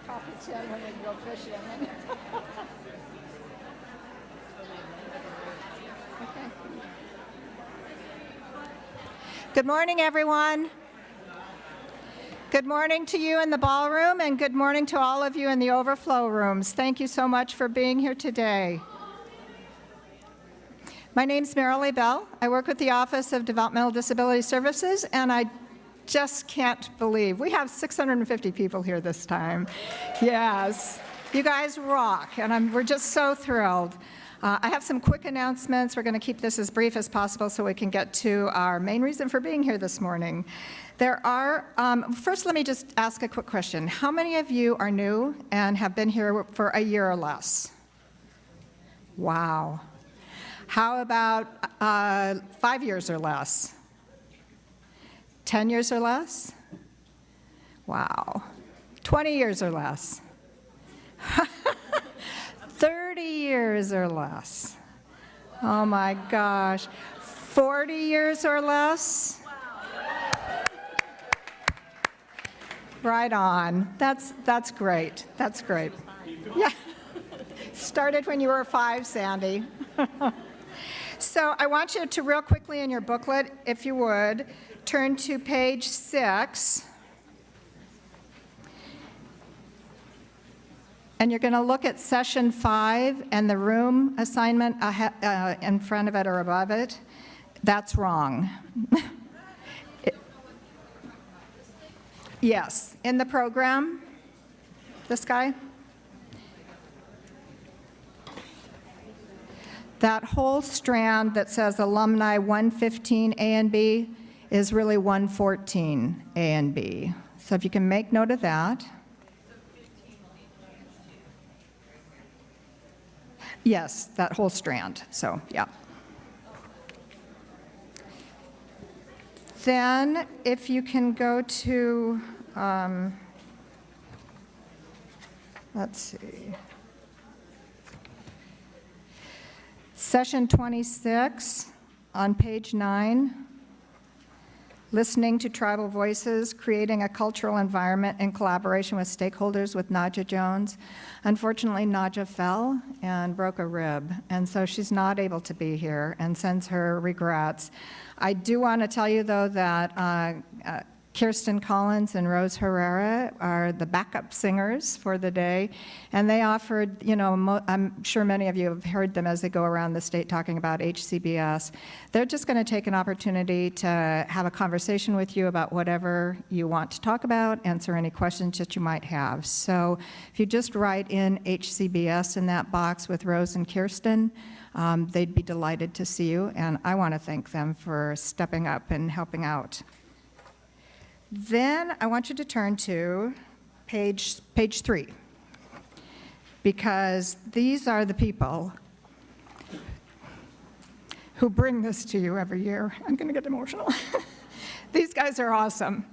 coffee tin when we go fishing. Okay. Good morning, everyone. Good morning to you in the ballroom, and good morning to all of you in the overflow rooms. Thank you so much for being here today. My name's Marilee Bell. I work with the Office of Developmental Disability Services, and I just can't believe we have 650 people here this time. Yes, you guys rock, and we're just so thrilled. I have some quick announcements. We're going to keep this as brief as possible so we can get to our main reason for being here this morning. There are, first let me just ask a quick question. How many of you are new and have been here for a year or less? Wow. How about 5 years or less? 10 years or less? Wow. 20 years or less? 30 years or less? Oh my gosh. 40 years or less? Right on. That's great. That's great. Yeah. Started when you were 5, Sandy. So I want you to real quickly in your booklet, if you would, turn to page 6. And you're going to look at session 5 and the room assignment in front of it or above it. That's wrong. Yes, in the program. This guy. That whole strand that says alumni 115 A and B is really 114 A and B. So if you can make note of that. Yes, that whole strand. So, yeah. Then, if you can go to, let's see, session 26 on page 9, listening to tribal voices, creating a cultural environment in collaboration with stakeholders with Nadja Jones. Unfortunately, Nadja fell and broke a rib, and so she's not able to be here and sends her regrets. I do want to tell you, though, that Kirsten Collins and Rose Herrera are the backup singers for the day, and they offered, you know, I'm sure many of you have heard them as they go around the state talking about HCBS. They're just going to take an opportunity to have a conversation with you about whatever you want to talk about, answer any questions that you might have. So if you just write in HCBS in that box with Rose and Kirsten, they'd be delighted to see you, and I want to thank them for stepping up and helping out. Then I want you to turn to page 3, because these are the people who bring this to you every year. I'm going to get emotional. These guys are awesome.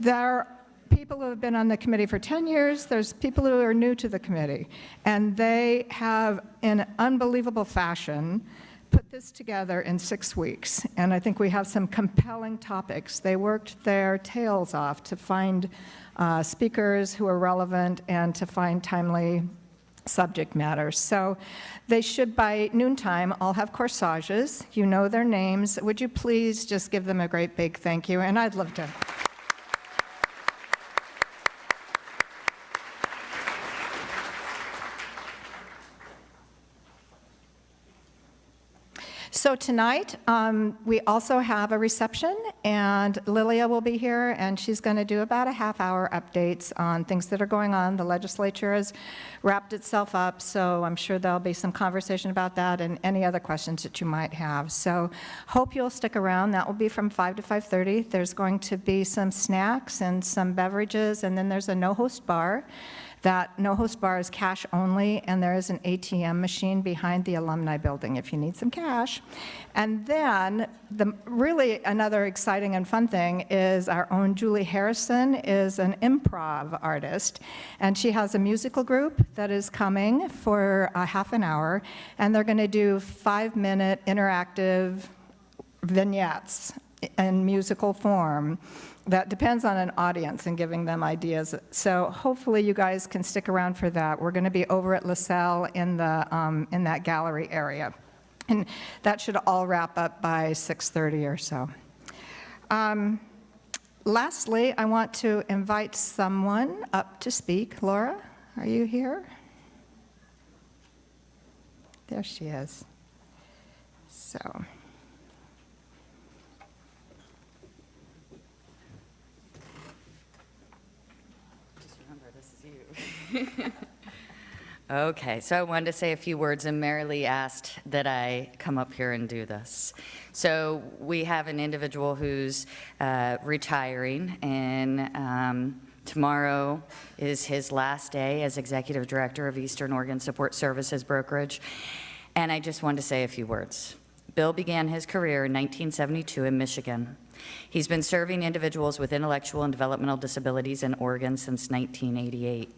They're people who have been on the committee for 10 years. There's people who are new to the committee, and they have, in unbelievable fashion, put this together in 6 weeks, and I think we have some compelling topics. They worked their tails off to find speakers who are relevant and to find timely subject matter. So they should, by noontime, all have corsages. You know their names. Would you please just give them a great big thank you? And I'd love to. So tonight, we also have a reception, and Lilia will be here, and she's going to do about a half-hour updates on things that are going on. The legislature has wrapped itself up, so I'm sure there'll be some conversation about that and any other questions that you might have. So hope you'll stick around. That will be from 5 to 5:30. There's going to be some snacks and some beverages, and then there's a no-host bar. That no-host bar is cash only, and there is an ATM machine behind the alumni building if you need some cash. And then, really another exciting and fun thing is our own Julie Harrison is an improv artist, and she has a musical group that is coming for a half an hour, and they're going to do 5-minute interactive vignettes in musical form that depends on an audience and giving them ideas. So hopefully you guys can stick around for that. We're going to be over at LaSalle in that gallery area. And that should all wrap up by 6:30 or so. Lastly, I want to invite someone up to speak. Laura, are you here? There she is. So. Just remember, this is you. Okay, so I wanted to say a few words, and Mary Lee asked that I come up here and do this. So we have an individual who's retiring, and tomorrow is his last day as Executive Director of Eastern Oregon Support Services Brokerage, and I just wanted to say a few words. Bill began his career in 1972 in Michigan. He's been serving individuals with intellectual and developmental disabilities in Oregon since 1988.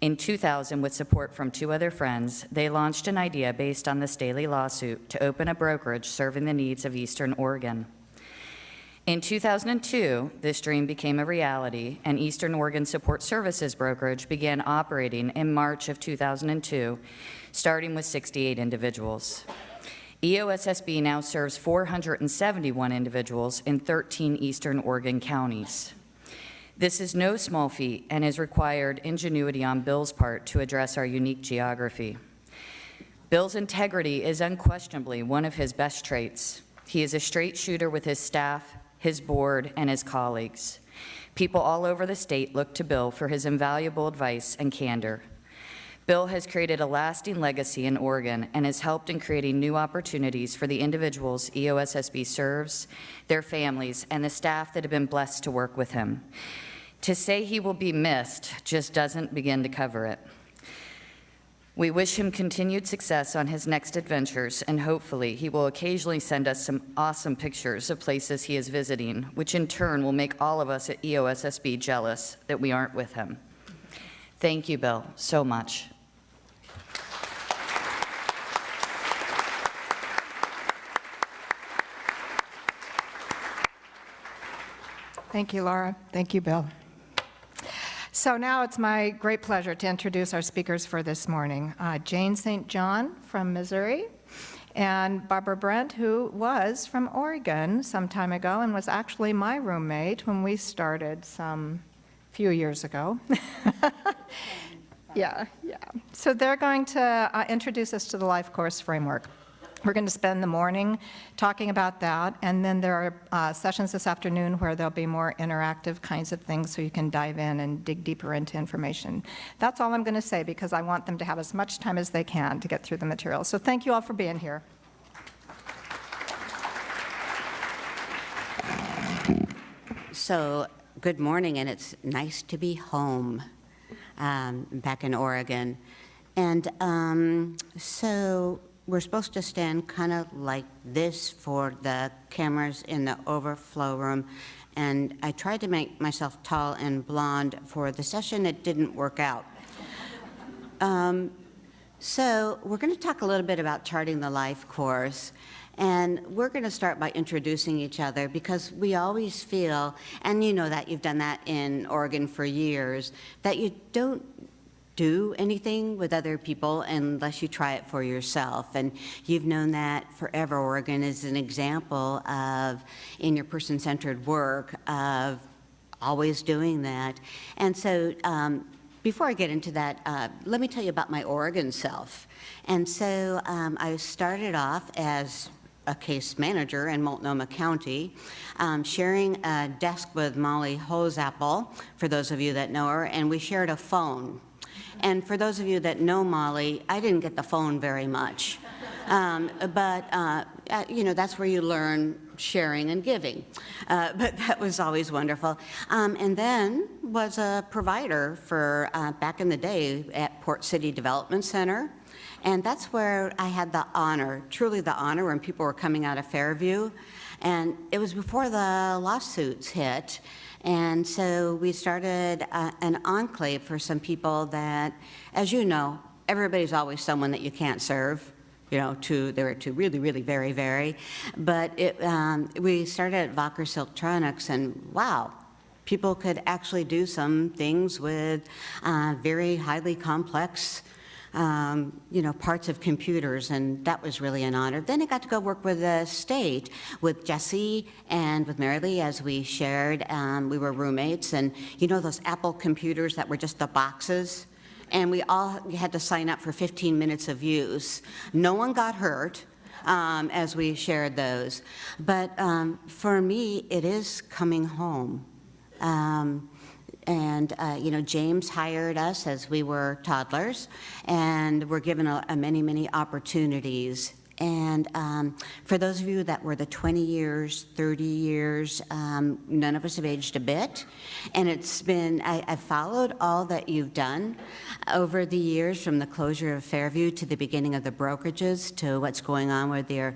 In 2000, with support from two other friends, they launched an idea based on the Staley lawsuit to open a brokerage serving the needs of Eastern Oregon. In 2002, this dream became a reality, and Eastern Oregon Support Services Brokerage began operating in March of 2002, starting with 68 individuals. EOSSB now serves 471 individuals in 13 Eastern Oregon counties. This is no small feat and has required ingenuity on Bill's part to address our unique geography. Bill's integrity is unquestionably one of his best traits. He is a straight shooter with his staff, his board, and his colleagues. People all over the state look to Bill for his invaluable advice and candor. Bill has created a lasting legacy in Oregon and has helped in creating new opportunities for the individuals EOSSB serves, their families, and the staff that have been blessed to work with him. To say he will be missed just doesn't begin to cover it. We wish him continued success on his next adventures, and hopefully he will occasionally send us some awesome pictures of places he is visiting, which in turn will make all of us at EOSSB jealous that we aren't with him. Thank you, Bill, so much. Thank you, Laura. Thank you, Bill. So now it's my great pleasure to introduce our speakers for this morning. Jane St. John from Missouri, and Barbara Brent, who was from Oregon some time ago and was actually my roommate when we started some few years ago. Yeah. So they're going to introduce us to the Life Course Framework. We're going to spend the morning talking about that, and then there are sessions this afternoon where there'll be more interactive kinds of things so you can dive in and dig deeper into information. That's all I'm going to say because I want them to have as much time as they can to get through the material. So thank you all for being here. So good morning, and it's nice to be home back in Oregon. And so we're supposed to stand kind of like this for the cameras in the overflow room. And I tried to make myself tall and blonde for the session. It didn't work out. So we're going to talk a little bit about charting the life course. And we're going to start by introducing each other because we always feel, and you know that, you've done that in Oregon for years, that you don't do anything with other people unless you try it for yourself. And you've known that forever. Oregon is an example of, in your person-centered work, of always doing that. And so before I get into that, let me tell you about my Oregon self. And so I started off as a case manager in Multnomah County, sharing a desk with Molly Hosapple, for those of you that know her, and we shared a phone. And for those of you that know Molly, I didn't get the phone very much. But you know, that's where you learn sharing and giving. But that was always wonderful. And then was a provider for, back in the day, at Port City Development Center. And that's where I had the honor, truly the honor, when people were coming out of Fairview. And it was before the lawsuits hit. And so we started an enclave for some people that, as you know, everybody's always someone that you can't serve. there were two really, really very, very. But we started at Walker Silktronics, and wow, people could actually do some things with very highly complex parts of computers, and that was really an honor. Then I got to go work with the state, with Jesse and with Mary Lee, as we shared. We were roommates, and those Apple computers that were just the boxes, and we all had to sign up for 15 minutes of use. No one got hurt as we shared those. But for me, it is coming home. James hired us as we were toddlers, and were given many, many opportunities. And for those of you that were the 20 years, 30 years, none of us have aged a bit. And it's been, I've followed all that you've done over the years, from the closure of Fairview to the beginning of the brokerages to what's going on with your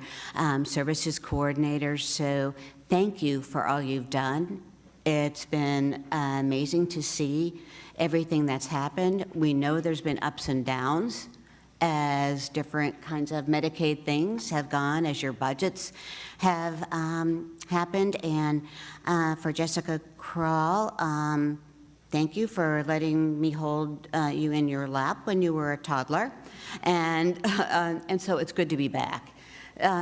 services coordinators. So thank you for all you've done. It's been amazing to see everything that's happened. We know there's been ups and downs as different kinds of Medicaid things have gone, as your budgets have happened. And for Jessica Kral, thank you for letting me hold you in your lap when you were a toddler. And so it's good to be back.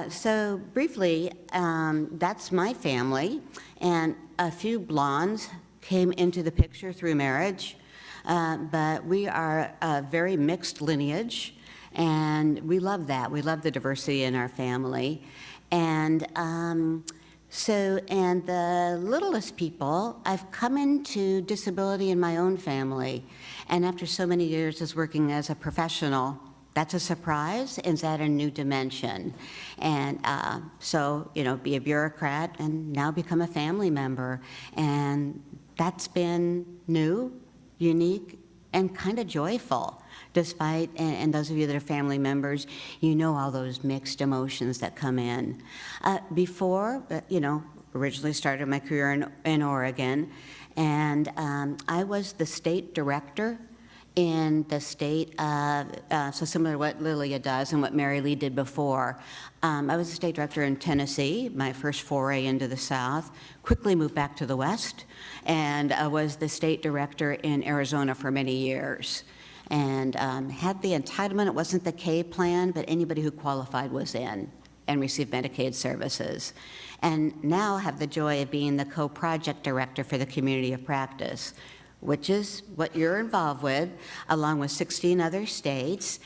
So briefly, that's my family, and a few blondes came into the picture through marriage, but we are a very mixed lineage, and we love that. We love the diversity in our family. And the littlest people, I've come into disability in my own family, and after so many years as working as a professional, that's a surprise. Is that a new dimension? And be a bureaucrat and now become a family member. And that's been new, unique, and kind of joyful, despite, and those of you that are family members, all those mixed emotions that come in. Before, originally started my career in Oregon, and I was the state director in the state, so similar to what Lilia does and what Mary Lee did before. I was a state director in Tennessee, my first foray into the South, quickly moved back to the West, and was the state director in Arizona for many years. And had the entitlement. It wasn't the K plan, but anybody who qualified was in and received Medicaid services. And now have the joy of being the co-project director for the Community of Practice, which is what you're involved with, along with 16 other states.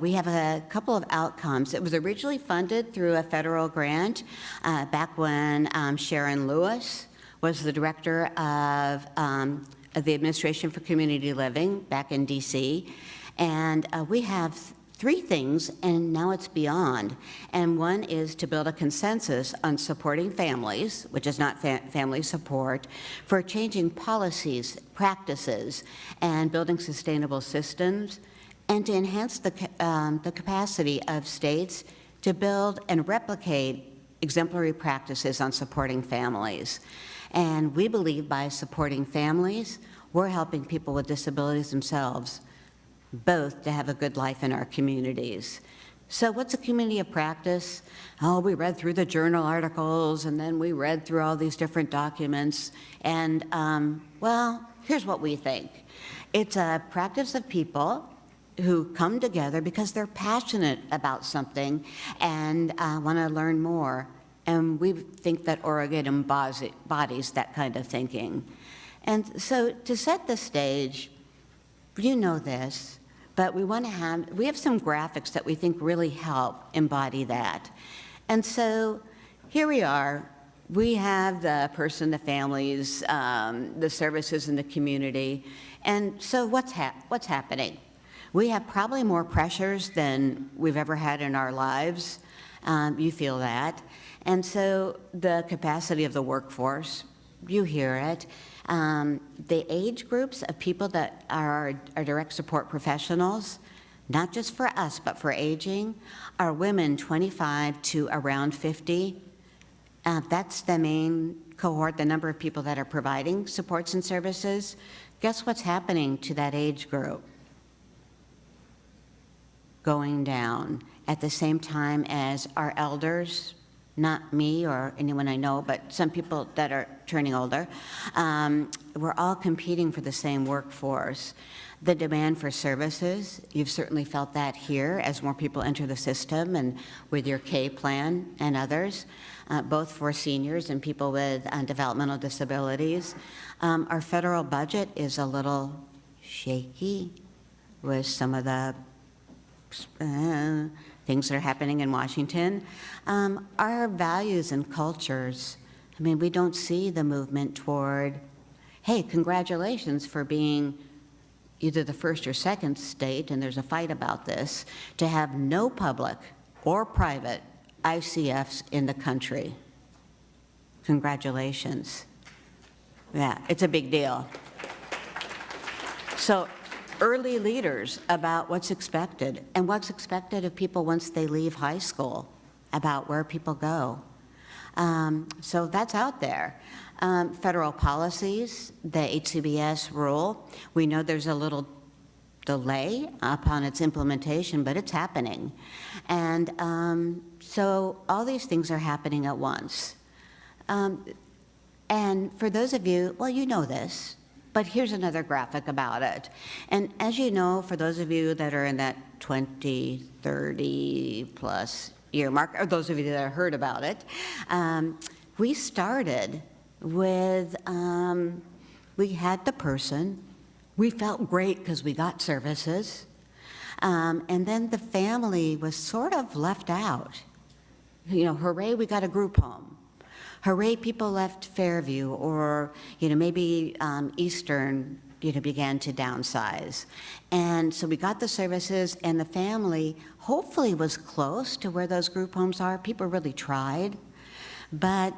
We have a couple of outcomes. It was originally funded through a federal grant back when Sharon Lewis was the director of the Administration for Community Living back in DC. And we have 3 things, and now it's beyond. And one is to build a consensus on supporting families, which is not family support, for changing policies, practices, and building sustainable systems, and to enhance the capacity of states to build and replicate exemplary practices on supporting families. And we believe by supporting families, we're helping people with disabilities themselves, both to have a good life in our communities. So what's a community of practice? Oh, we read through the journal articles, and then we read through all these different documents, and here's what we think. It's a practice of people who come together because they're passionate about something and want to learn more. And we think that Oregon embodies that kind of thinking. And so to set the stage, you know this, but we have some graphics that we think really help embody that. And so here we are. We have the person, the families, the services in the community. And so what's happening? We have probably more pressures than we've ever had in our lives. You feel that. And so the capacity of the workforce, you hear it. The age groups of people that are direct support professionals, not just for us, but for aging, are women 25 to around 50. That's the main cohort, the number of people that are providing supports and services. Guess what's happening to that age group? going down at the same time as our elders, not me or anyone I know, but some people that are turning older, we're all competing for the same workforce. The demand for services, you've certainly felt that here as more people enter the system and with your K plan and others, both for seniors and people with developmental disabilities. Our federal budget is a little shaky with some of the things that are happening in Washington. Our values and cultures, I mean, we don't see the movement toward, hey, congratulations for being either the first or second state, and there's a fight about this, to have no public or private ICFs in the country. Congratulations. Yeah, it's a big deal. So early leaders about what's expected and what's expected of people once they leave high school, about where people go. So that's out there. Federal policies, the HCBS rule, we know there's a little delay upon its implementation, but it's happening. And so all these things are happening at once. And for those of you, well, you know this, but here's another graphic about it. And as you know, for those of you that are in that 20, 30 plus year mark, or those of you that have heard about it, we started with, we had the person, we felt great because we got services, and then the family was sort of left out. You know, hooray, we got a group home. Hooray, people left Fairview, or, you know, maybe Eastern, you know, began to downsize. And so we got the services, and the family hopefully was close to where those group homes are. People really tried, but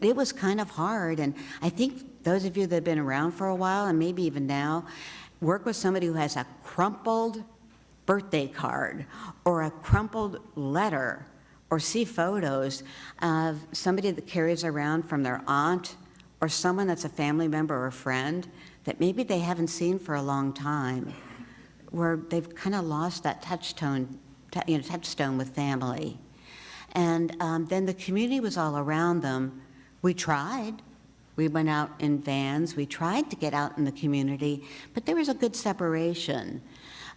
it was kind of hard. And I think those of you that have been around for a while, and maybe even now, work with somebody who has a crumpled birthday card or a crumpled letter, or see photos of somebody that carries around from their aunt or someone that's a family member or a friend that maybe they haven't seen for a long time, where they've kind of lost that touchstone with family. And then the community was all around them. We tried. We went out in vans. We tried to get out in the community, but there was a good separation.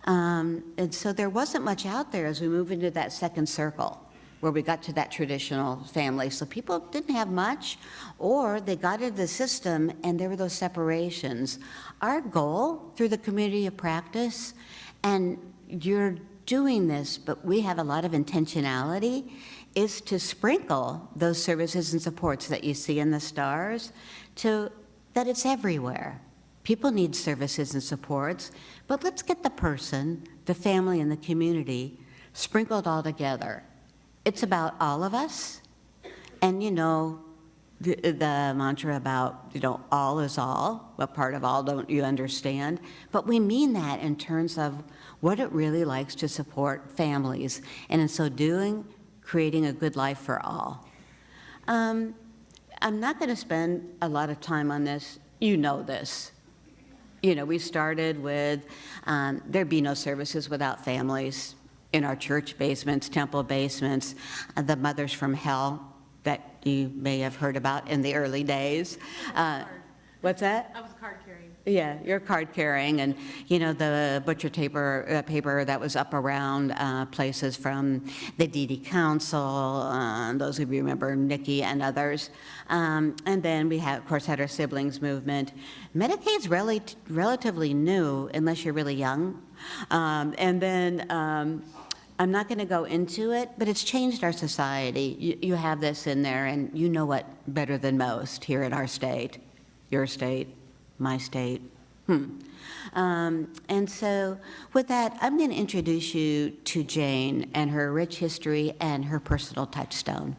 And so there wasn't much out there as we move into that second circle, where we got to that traditional family. So people didn't have much, or they got into the system and there were those separations. Our goal through the community of practice, and you're doing this, but we have a lot of intentionality, is to sprinkle those services and supports that you see in the stars, to that it's everywhere. People need services and supports, but let's get the person, the family, and the community sprinkled all together. It's about all of us, and you know, the mantra about, you know, all is all, what part of all don't you understand? But we mean that in terms of what it really likes to support families, and in so doing, creating a good life for all. I'm not going to spend a lot of time on this. You know this. You know, we started with, there'd be no services without families. In our church basements, temple basements, the Mothers from Hell that you may have heard about in the early days. What's that? I was card carrying. Yeah, you're card carrying, and you know the butcher paper that was up around places from the DD Council. Those of you remember Nikki and others, and then we of course had our siblings movement. Medicaid's relatively new, unless you're really young, and then. I'm not going to go into it, but it's changed our society. You have this in there, and you know what better than most here in our state, your state, my state. And so with that, I'm going to introduce you to Jane and her rich history and her personal touchstone.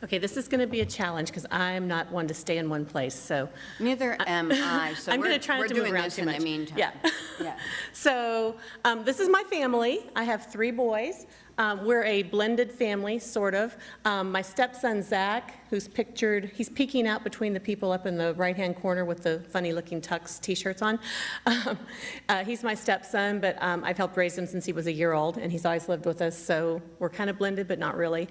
Okay, this is going to be a challenge because I'm not one to stay in one place, so. Neither am I, so I'm we're going to try not to move doing around this too in much. the meantime. Yeah. Yeah. So this is my family. I have 3 boys. We're a blended family, sort of. My stepson, Zach, who's pictured, he's peeking out between the people up in the right-hand corner with the funny-looking tux T-shirts on. He's my stepson, but I've helped raise him since he was a year old, and he's always lived with us, so we're kind of blended, but not really.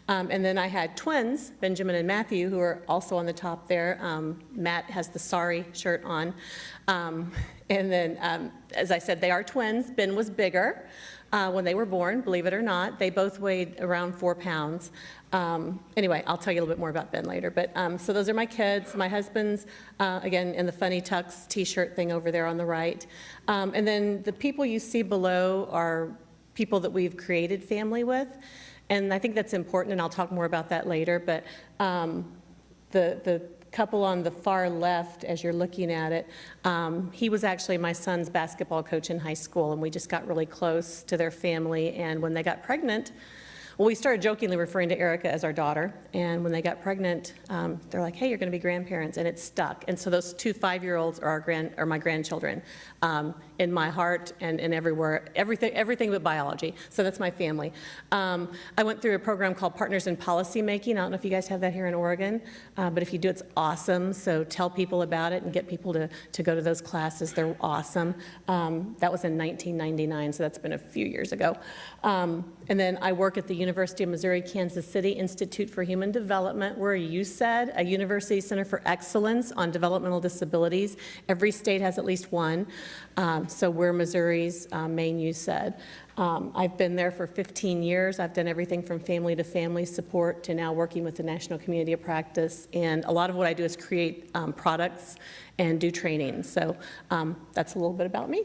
And then I had twins, Benjamin and Matthew, who are also on the top there. Matt has the sorry shirt on. And then, as I said, they are twins. Ben was bigger when they were born, believe it or not. They both weighed around 4 pounds. Anyway, I'll tell you a little bit more about Ben later. But so those are my kids. My husband's, again, in the funny tux T-shirt thing over there on the right. And then the people you see below are people that we've created family with. And I think that's important, and I'll talk more about that later. But the couple on the far left, as you're looking at it, he was actually my son's basketball coach in high school, and we just got really close to their family. And when they got pregnant, well, we started jokingly referring to Erica as our daughter, and when they got pregnant, they're like, hey, you're going to be grandparents, and it stuck. And so those 2 5-year-olds are my grandchildren in my heart and everywhere, everything but biology. So that's my family. I went through a program called Partners in Policy Making. I don't know if you guys have that here in Oregon, but if you do, it's awesome. So tell people about it and get people to go to those classes. They're awesome. That was in 1999, so that's been a few years ago. And then I work at the University of Missouri, Kansas City Institute for Human Development. We're a USAID, a University Center for Excellence on Developmental Disabilities. Every state has at least one. So we're Missouri's main USAID. I've been there for 15 years. I've done everything from family to family support to now working with the National Community of Practice. And a lot of what I do is create products and do training. So that's a little bit about me.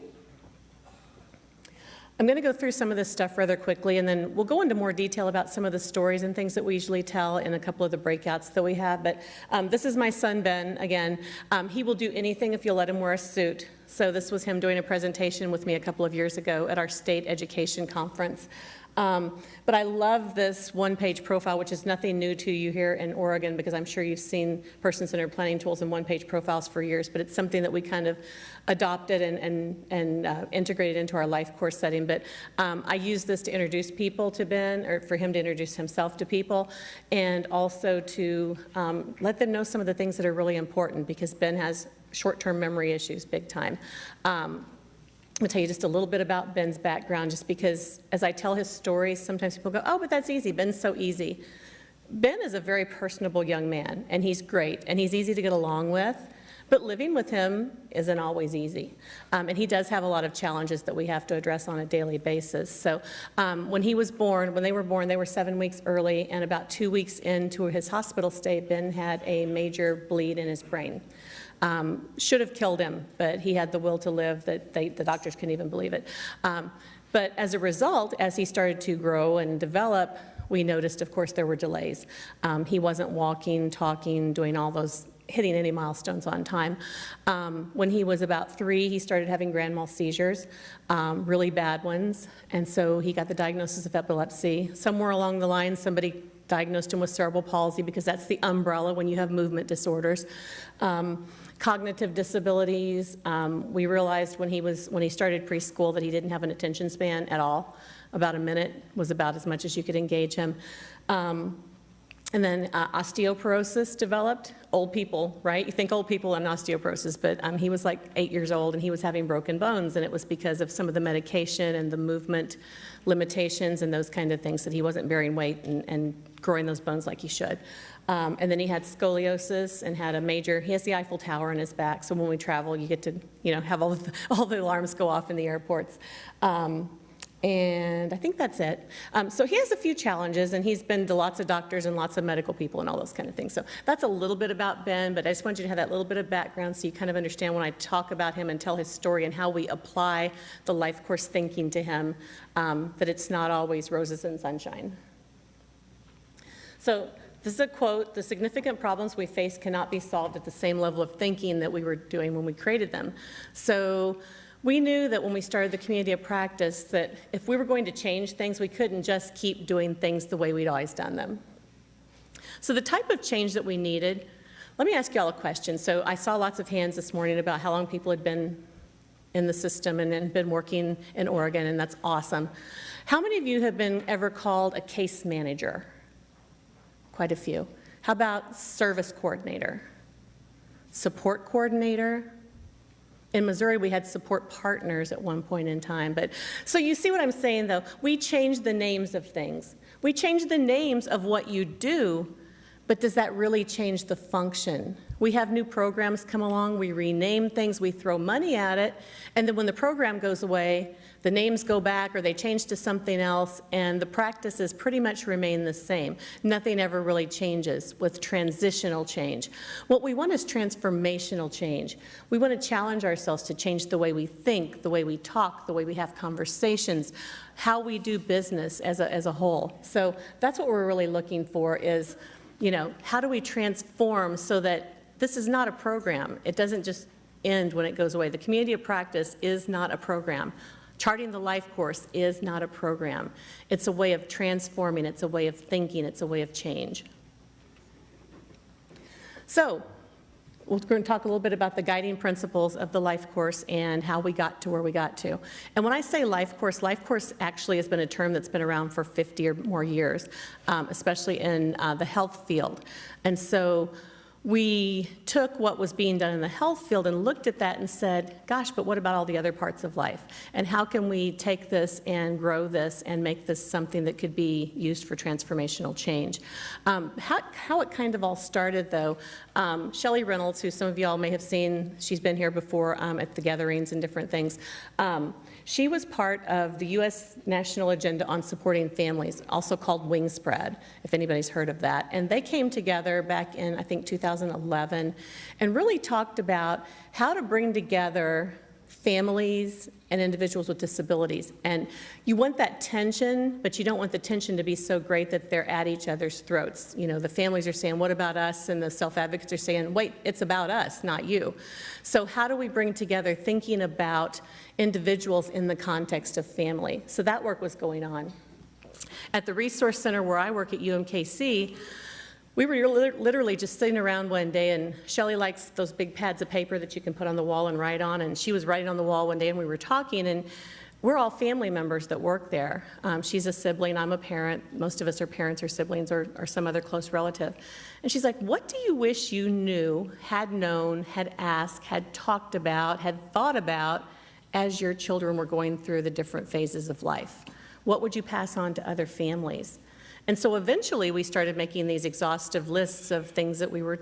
I'm going to go through some of this stuff rather quickly, and then we'll go into more detail about some of the stories and things that we usually tell in a couple of the breakouts that we have. But this is my son, Ben, again. He will do anything if you'll let him wear a suit. So this was him doing a presentation with me a couple of years ago at our state education conference. But I love this one-page profile, which is nothing new to you here in Oregon, because I'm sure you've seen person-centered planning tools and one-page profiles for years, but it's something that we kind of adopted and integrated into our life course setting. But I use this to introduce people to Ben, or for him to introduce himself to people, and also to let them know some of the things that are really important, because Ben has short-term memory issues big time. I'm going to tell you just a little bit about Ben's background, just because as I tell his stories, sometimes people go, oh, but that's easy. Ben's so easy. Ben is a very personable young man, and he's great, and he's easy to get along with, but living with him isn't always easy. And he does have a lot of challenges that we have to address on a daily basis. So when they were born, they were 7 weeks early, and about 2 weeks into his hospital stay, Ben had a major bleed in his brain. Should have killed him, but he had the will to live that the doctors couldn't even believe it. But as a result, as he started to grow and develop, we noticed, of course, there were delays. He wasn't walking, talking, doing all those, hitting any milestones on time. When he was about 3, he started having grand mal seizures, really bad ones, and so he got the diagnosis of epilepsy. Somewhere along the line, somebody diagnosed him with cerebral palsy, because that's the umbrella when you have movement disorders. Cognitive disabilities. We realized when he started preschool that he didn't have an attention span at all. About a minute was about as much as you could engage him. And then osteoporosis developed. Old people, right? You think old people and osteoporosis, but he was like 8 years old and he was having broken bones, and it was because of some of the medication and the movement limitations and those kind of things, that he wasn't bearing weight and growing those bones like he should. And then he had scoliosis and had he has the Eiffel Tower in his back, so when we travel, you get to, have all the alarms go off in the airports. And I think that's it. So he has a few challenges, and he's been to lots of doctors and lots of medical people and all those kind of things. So that's a little bit about Ben, but I just want you to have that little bit of background so you kind of understand when I talk about him and tell his story and how we apply the life course thinking to him, that it's not always roses and sunshine. So this is a quote: "The significant problems we face cannot be solved at the same level of thinking that we were doing when we created them." So we knew that when we started the community of practice that if we were going to change things, we couldn't just keep doing things the way we'd always done them. So the type of change that we needed, let me ask you all a question. So I saw lots of hands this morning about how long people had been in the system and been working in Oregon, and that's awesome. How many of you have been ever called a case manager? Quite a few. How about service coordinator? Support coordinator? In Missouri, we had support partners at one point in time. But so you see what I'm saying, though? We changed the names of things. We changed the names of what you do, but does that really change the function? We have new programs come along, we rename things, we throw money at it, and then when the program goes away, the names go back or they change to something else, and the practices pretty much remain the same. Nothing ever really changes with transitional change. What we want is transformational change. We want to challenge ourselves to change the way we think, the way we talk, the way we have conversations, how we do business as a whole. So that's what we're really looking for is, you know, how do we transform so that this is not a program. It doesn't just end when it goes away. The community of practice is not a program. Charting the Life course is not a program. It's a way of transforming, it's a way of thinking, it's a way of change. So, we're going to talk a little bit about the guiding principles of the Life course and how we got to where we got to. And when I say Life course actually has been a term that's been around for 50 or more years, especially in the health field. And so we took what was being done in the health field and looked at that and said, gosh, but what about all the other parts of life? And how can we take this and grow this and make this something that could be used for transformational change? How it kind of all started, though, Shelley Reynolds, who some of y'all may have seen, she's been here before at the gatherings and different things. She was part of the U.S. National Agenda on Supporting Families, also called Wingspread, if anybody's heard of that. And they came together back in, I think, 2011, and really talked about how to bring together families and individuals with disabilities. And you want that tension, but you don't want the tension to be so great that they're at each other's throats. You know, the families are saying, what about us? And the self-advocates are saying, wait, it's about us, not you. So how do we bring together thinking about individuals in the context of family? So that work was going on. At the Resource Center where I work at UMKC, we were literally just sitting around one day, and Shelley likes those big pads of paper that you can put on the wall and write on, and she was writing on the wall one day, and we were talking, and we're all family members that work there. She's a sibling, I'm a parent, most of us are parents or siblings or some other close relative. And she's like, what do you wish you knew, had known, had asked, had talked about, had thought about as your children were going through the different phases of life? What would you pass on to other families? And so eventually we started making these exhaustive lists of things that we were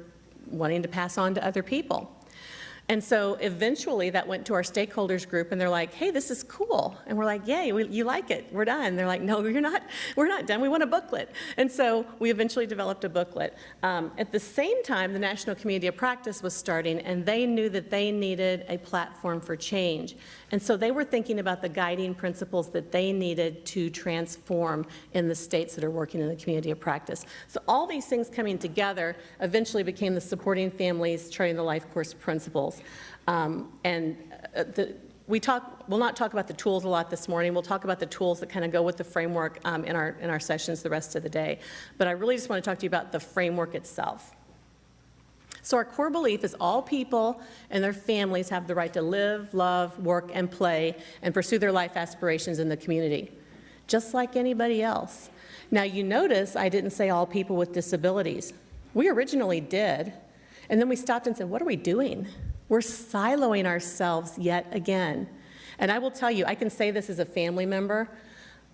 wanting to pass on to other people. And so eventually that went to our stakeholders group, and they're like, hey, this is cool. And we're like, yay, you like it, we're done. They're like, no, we're not done, we want a booklet. And so we eventually developed a booklet. At the same time, the National Community of Practice was starting, and they knew that they needed a platform for change. And so they were thinking about the guiding principles that they needed to transform in the states that are working in the community of practice. So all these things coming together eventually became the Supporting Families, Charting the Life course principles. We'll not talk about the tools a lot this morning. We'll talk about the tools that kind of go with the framework in our sessions the rest of the day. But I really just want to talk to you about the framework itself. So our core belief is all people and their families have the right to live, love, work, and play, and pursue their life aspirations in the community, just like anybody else. Now you notice I didn't say all people with disabilities. We originally did, and then we stopped and said, what are we doing? We're siloing ourselves yet again. And I will tell you, I can say this as a family member,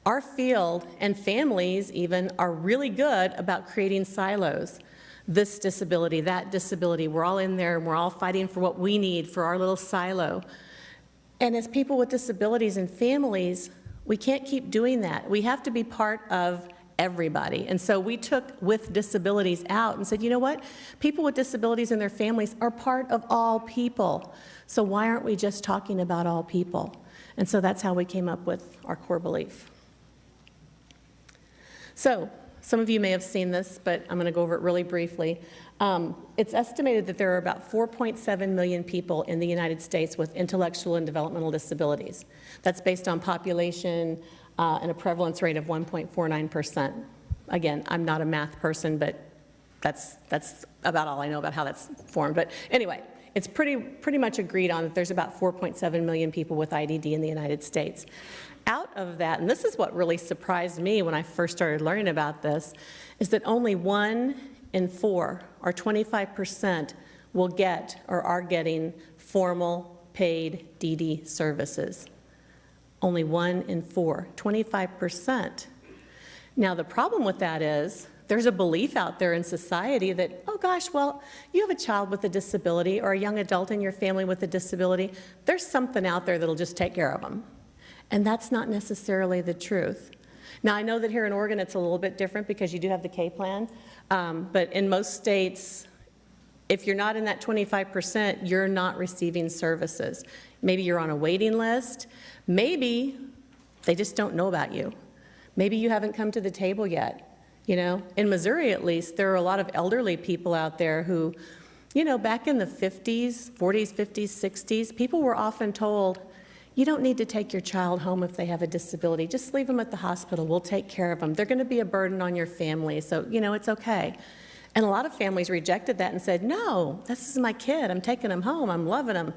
our field and families even are really good about creating silos. This disability, that disability, we're all in there and we're all fighting for what we need for our little silo. And as people with disabilities and families, we can't keep doing that. We have to be part of everybody. And so we took with disabilities out and said, you know what? People with disabilities and their families are part of all people. So why aren't we just talking about all people? And so that's how we came up with our core belief. So some of you may have seen this, but I'm going to go over it really briefly. It's estimated that there are about 4.7 million people in the United States with intellectual and developmental disabilities. That's based on population and a prevalence rate of 1.49%. Again, I'm not a math person, but that's about all I know about how that's formed. But anyway, it's pretty much agreed on that there's about 4.7 million people with IDD in the United States. Out of that, and this is what really surprised me when I first started learning about this, is that only 1 in 4, or 25%, will get or are getting formal paid DD services. Only 1 in 4, 25%. Now, the problem with that is there's a belief out there in society that, oh gosh, well, you have a child with a disability or a young adult in your family with a disability, there's something out there that'll just take care of them. And that's not necessarily the truth. Now, I know that here in Oregon it's a little bit different because you do have the K plan, but in most states, if you're not in that 25%, you're not receiving services. Maybe you're on a waiting list. Maybe they just don't know about you. Maybe you haven't come to the table yet. You know, in Missouri at least, there are a lot of elderly people out there who, you know, back in the 50s, 40s, 50s, 60s, people were often told, you don't need to take your child home if they have a disability. Just leave them at the hospital. We'll take care of them. They're going to be a burden on your family, so, you know, it's okay. And a lot of families rejected that and said, no, this is my kid. I'm taking him home. I'm loving him.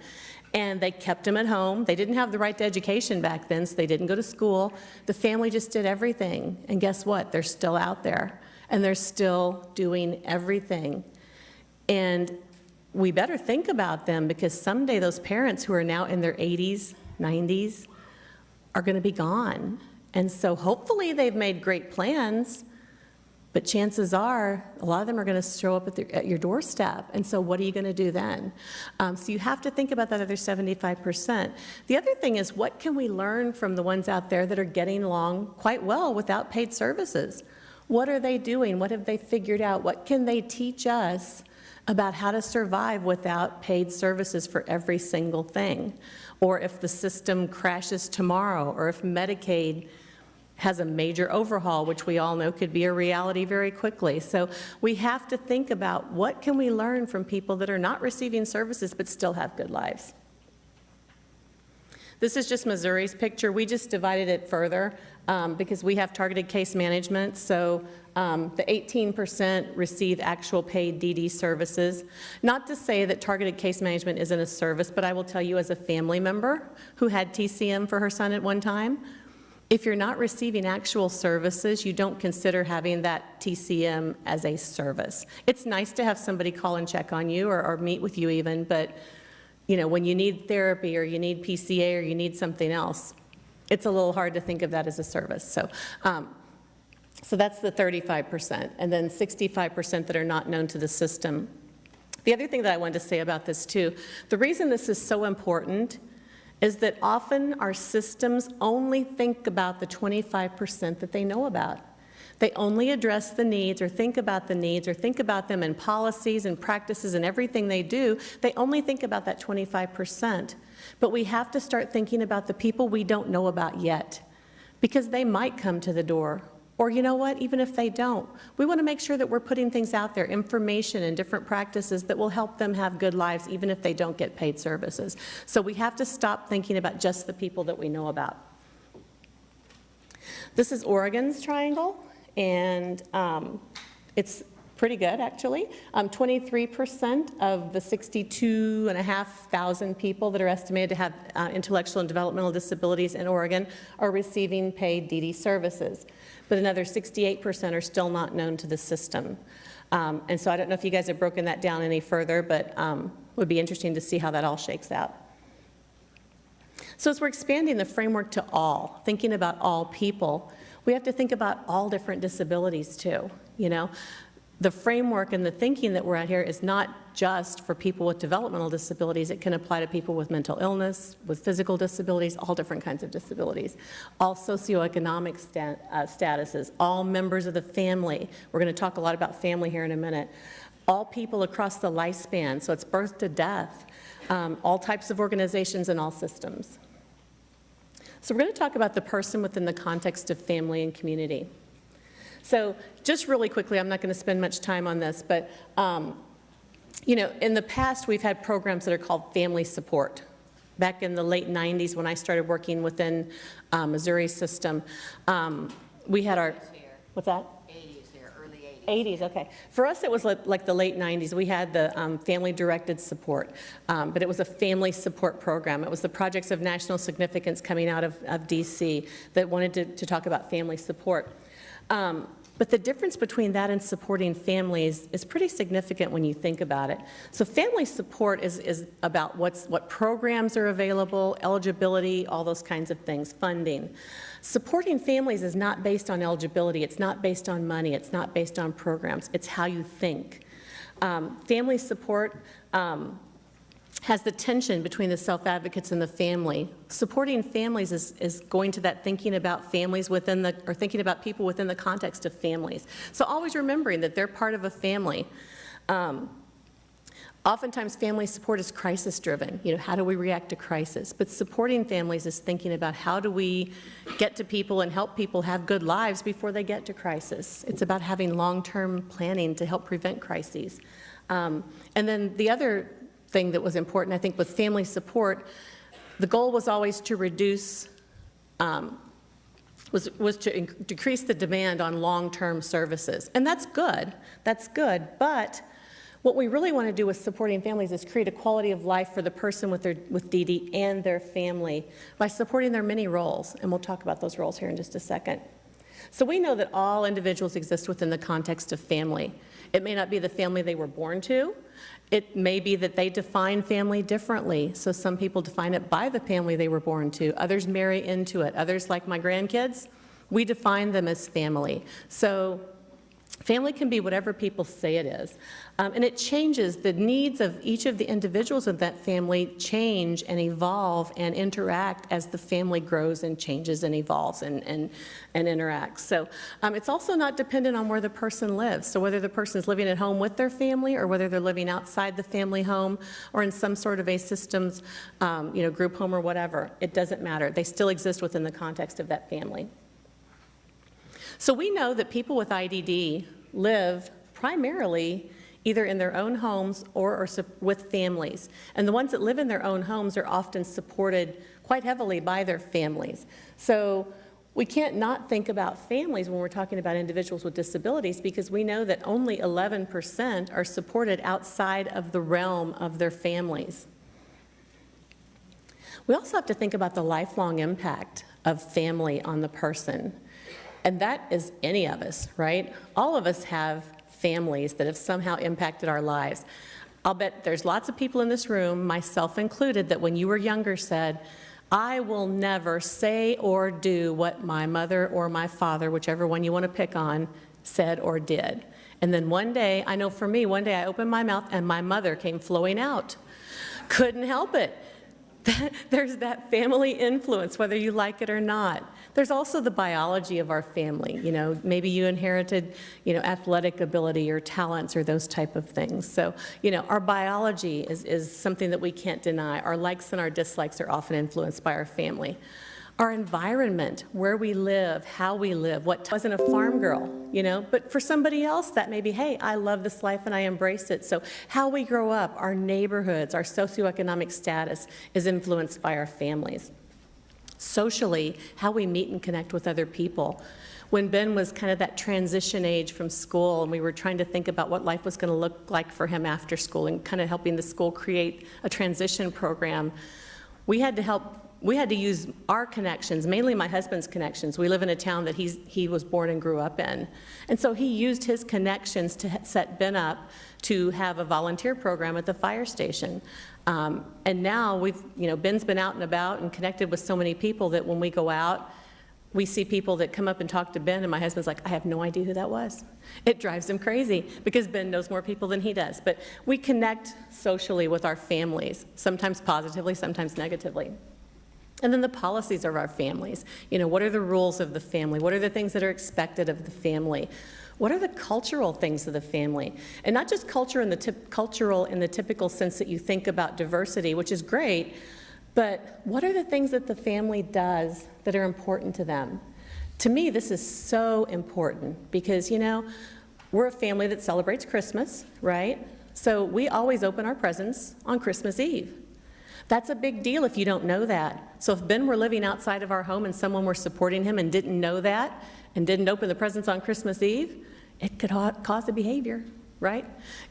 And they kept him at home. They didn't have the right to education back then, so they didn't go to school. The family just did everything. And guess what? They're still out there, and they're still doing everything. And we better think about them, because someday those parents who are now in their 80s, 90s are going to be gone. And so hopefully they've made great plans, but chances are a lot of them are going to show up at your doorstep. And so what are you going to do then? So you have to think about that other 75%. The other thing is, what can we learn from the ones out there that are getting along quite well without paid services? What are they doing? What have they figured out? What can they teach us about how to survive without paid services for every single thing? Or if the system crashes tomorrow, or if Medicaid has a major overhaul, which we all know could be a reality very quickly. So we have to think about, what can we learn from people that are not receiving services but still have good lives? This is just Missouri's picture. We just divided it further because we have targeted case management. So the 18% receive actual paid DD services. Not to say that targeted case management isn't a service, but I will tell you, as a family member who had TCM for her son at one time, if you're not receiving actual services, you don't consider having that TCM as a service. It's nice to have somebody call and check on you, or meet with you even, but you know, when you need therapy, or you need PCA, or you need something else, it's a little hard to think of that as a service. So, so that's the 35%, and then 65% that are not known to the system. The other thing that I wanted to say about this too, the reason this is so important is that often our systems only think about the 25% that they know about. They only address the needs, or think about the needs, or think about them in policies and practices and everything they do. They only think about that 25%. But we have to start thinking about the people we don't know about yet, because they might come to the door. Or you know what, even if they don't, we want to make sure that we're putting things out there, information and different practices that will help them have good lives, even if they don't get paid services. So we have to stop thinking about just the people that we know about. This is Oregon's triangle, and it's pretty good, actually. 23% of the 62,500 people that are estimated to have intellectual and developmental disabilities in Oregon are receiving paid DD services. But another 68% are still not known to the system. And so I don't know if you guys have broken that down any further, but would be interesting to see how that all shakes out. So as we're expanding the framework to all, thinking about all people, we have to think about all different disabilities too, you know? The framework and the thinking that we're at here is not just for people with developmental disabilities. It can apply to people with mental illness, with physical disabilities, all different kinds of disabilities, all socioeconomic statuses, all members of the family. We're going to talk a lot about family here in a minute. All people across the lifespan, so it's birth to death, all types of organizations and all systems. So we're going to talk about the person within the context of family and community. So just really quickly, I'm not going to spend much time on this, but you know, in the past we've had programs that are called family support. Back in the late 90s, when I started working within Missouri system, we had our, what's that? 80s here, early 80s, okay. For us, it was like the late 90s. We had the family-directed support, but it was a family support program. It was the projects of national significance coming out of DC that wanted to talk about family support. But the difference between that and supporting families is pretty significant when you think about it. So family support is about what programs are available, eligibility, all those kinds of things, funding. Supporting families is not based on eligibility, it's not based on money, it's not based on programs, it's how you think. Family support has the tension between the self-advocates and the family. Supporting families is going to that thinking about families or thinking about people within the context of families. So always remembering that they're part of a family. Oftentimes family support is crisis-driven. How do we react to crisis? But supporting families is thinking about how do we get to people and help people have good lives before they get to crisis. It's about having long-term planning to help prevent crises. And then the other thing that was important, I think, with family support, the goal was always to reduce, was to decrease the demand on long-term services. And that's good, but what we really want to do with supporting families is create a quality of life for the person with DD and their family by supporting their many roles, and we'll talk about those roles here in just a second. So we know that all individuals exist within the context of family. It may not be the family they were born to. It may be that they define family differently. So some people define it by the family they were born to. Others marry into it. Others, like my grandkids, we define them as family. So family can be whatever people say it is. And it changes. The needs of each of the individuals of that family change and evolve and interact as the family grows and changes and evolves and interacts. So it's also not dependent on where the person lives. So whether the person is living at home with their family or whether they're living outside the family home or in some sort of a systems, group home or whatever, it doesn't matter. They still exist within the context of that family. So we know that people with IDD live primarily either in their own homes or with families. And the ones that live in their own homes are often supported quite heavily by their families. So we can't not think about families when we're talking about individuals with disabilities, because we know that only 11% are supported outside of the realm of their families. We also have to think about the lifelong impact of family on the person. And that is any of us, right? All of us have families that have somehow impacted our lives. I'll bet there's lots of people in this room, myself included, that when you were younger said, I will never say or do what my mother or my father, whichever one you want to pick on, said or did. And then one day, I know for me, one day I opened my mouth and my mother came flowing out. Couldn't help it. There's that family influence, whether you like it or not. There's also the biology of our family. Maybe you inherited, athletic ability or talents or those type of things. So, our biology is something that we can't deny. Our likes and our dislikes are often influenced by our family. Our environment, where we live, how we live, what wasn't a farm girl, but for somebody else that may be, hey, I love this life and I embrace it. So how we grow up, our neighborhoods, our socioeconomic status is influenced by our families. Socially, how we meet and connect with other people. When Ben was kind of that transition age from school and we were trying to think about what life was going to look like for him after school and kind of helping the school create a transition program, we had to use our connections, mainly my husband's connections. We live in a town that he was born and grew up in. And so he used his connections to set Ben up to have a volunteer program at the fire station. And now Ben's been out and about and connected with so many people that when we go out, we see people that come up and talk to Ben, and my husband's like, I have no idea who that was. It drives him crazy because Ben knows more people than he does. But we connect socially with our families, sometimes positively, sometimes negatively. And then the policies of our families. What are the rules of the family? What are the things that are expected of the family? What are the cultural things of the family? And not just cultural in the typical sense that you think about diversity, which is great, but what are the things that the family does that are important to them? To me, this is so important because, we're a family that celebrates Christmas, right? So we always open our presents on Christmas Eve. That's a big deal if you don't know that. So if Ben were living outside of our home and someone were supporting him and didn't know that and didn't open the presents on Christmas Eve, it could cause a behavior, right?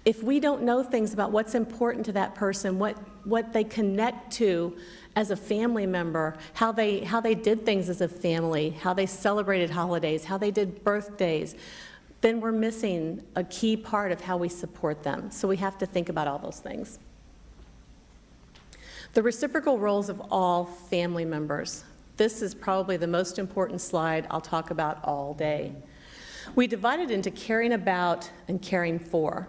If we don't know things about what's important to that person, what they connect to as a family member, how they did things as a family, how they celebrated holidays, how they did birthdays, then we're missing a key part of how we support them. So we have to think about all those things. The reciprocal roles of all family members. This is probably the most important slide I'll talk about all day. We divide it into caring about and caring for.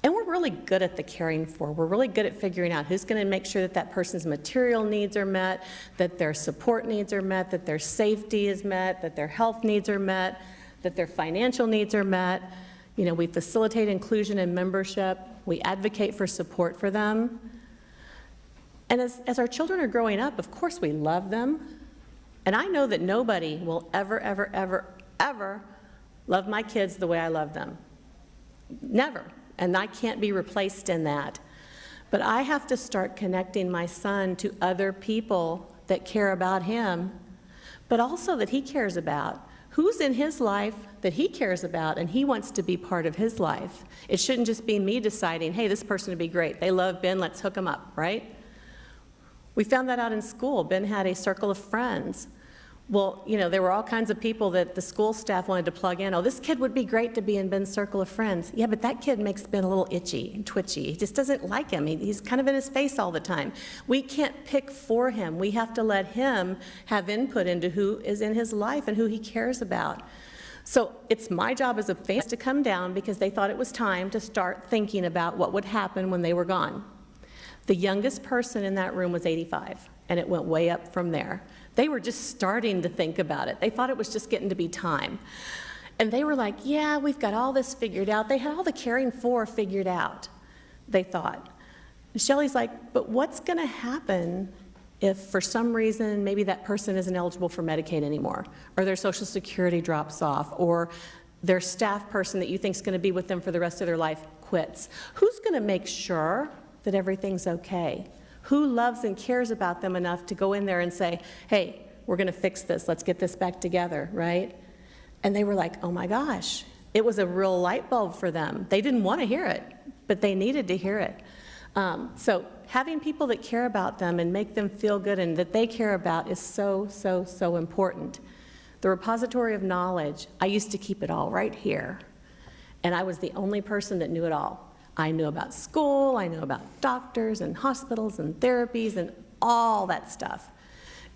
And we're really good at the caring for. We're really good at figuring out who's going to make sure that that person's material needs are met, that their support needs are met, that their safety is met, that their health needs are met, that their financial needs are met. You know, we facilitate inclusion and membership. We advocate for support for them. And as our children are growing up, of course we love them. And I know that nobody will ever, ever, ever, ever love my kids the way I love them. Never. And I can't be replaced in that. But I have to start connecting my son to other people that care about him, but also that he cares about. Who's in his life that he cares about and he wants to be part of his life? It shouldn't just be me deciding, hey, this person would be great. They love Ben, let's hook them up, right? We found that out in school. Ben had a circle of friends. Well, you know, there were all kinds of people that the school staff wanted to plug in. Oh, this kid would be great to be in Ben's circle of friends. Yeah, but that kid makes Ben a little itchy and twitchy. He just doesn't like him. He's kind of in his face all the time. We can't pick for him. We have to let him have input into who is in his life and who he cares about. So it's my job as a family to come down because they thought it was time to start thinking about what would happen when they were gone. The youngest person in that room was 85, and it went way up from there. They were just starting to think about it. They thought it was just getting to be time. And they were like, yeah, we've got all this figured out. They had all the caring for figured out, they thought. And Shelley's like, but what's going to happen if for some reason maybe that person isn't eligible for Medicaid anymore, or their Social Security drops off, or their staff person that you think is going to be with them for the rest of their life quits? Who's going to make sure that everything's okay? Who loves and cares about them enough to go in there and say, hey, we're going to fix this, let's get this back together, right? And they were like, oh my gosh. It was a real light bulb for them. They didn't want to hear it, but they needed to hear it. So having people that care about them and make them feel good and that they care about is so, so, so important. The repository of knowledge, I used to keep it all right here, and I was the only person that knew it all. I knew about school, I knew about doctors and hospitals and therapies and all that stuff.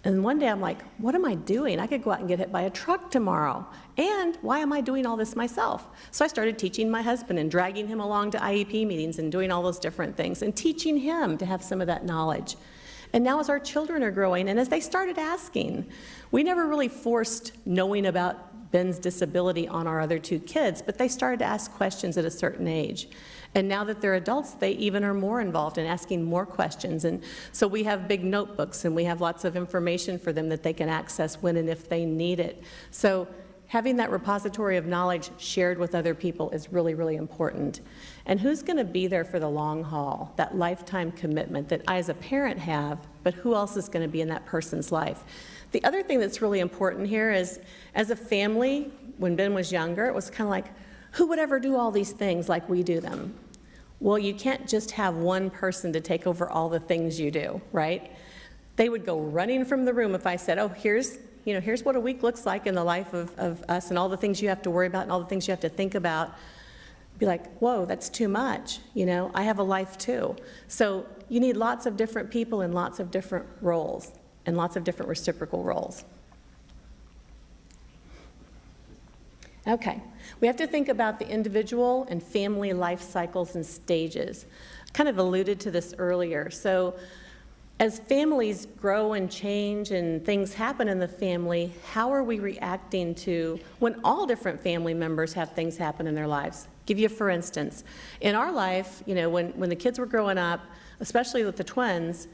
And one day I'm like, what am I doing? I could go out and get hit by a truck tomorrow. And why am I doing all this myself? So I started teaching my husband and dragging him along to IEP meetings and doing all those different things and teaching him to have some of that knowledge. And now as our children are growing and as they started asking, we never really forced knowing about Ben's disability on our other two kids, but they started to ask questions at a certain age. And now that they're adults, they even are more involved in asking more questions. And so we have big notebooks and we have lots of information for them that they can access when and if they need it. So having that repository of knowledge shared with other people is really, really important. And who's going to be there for the long haul, that lifetime commitment that I as a parent have, but who else is going to be in that person's life? The other thing that's really important here is, as a family, when Ben was younger, it was kind of like, who would ever do all these things like we do them? Well, you can't just have one person to take over all the things you do, right? They would go running from the room if I said, oh, here's what a week looks like in the life of us and all the things you have to worry about and all the things you have to think about. Be like, whoa, that's too much. I have a life too. So you need lots of different people in lots of different roles and lots of different reciprocal roles. Okay, we have to think about the individual and family life cycles and stages. I kind of alluded to this earlier. So as families grow and change and things happen in the family, how are we reacting to when all different family members have things happen in their lives? Give you for instance, in our life, when the kids were growing up, especially with the twins,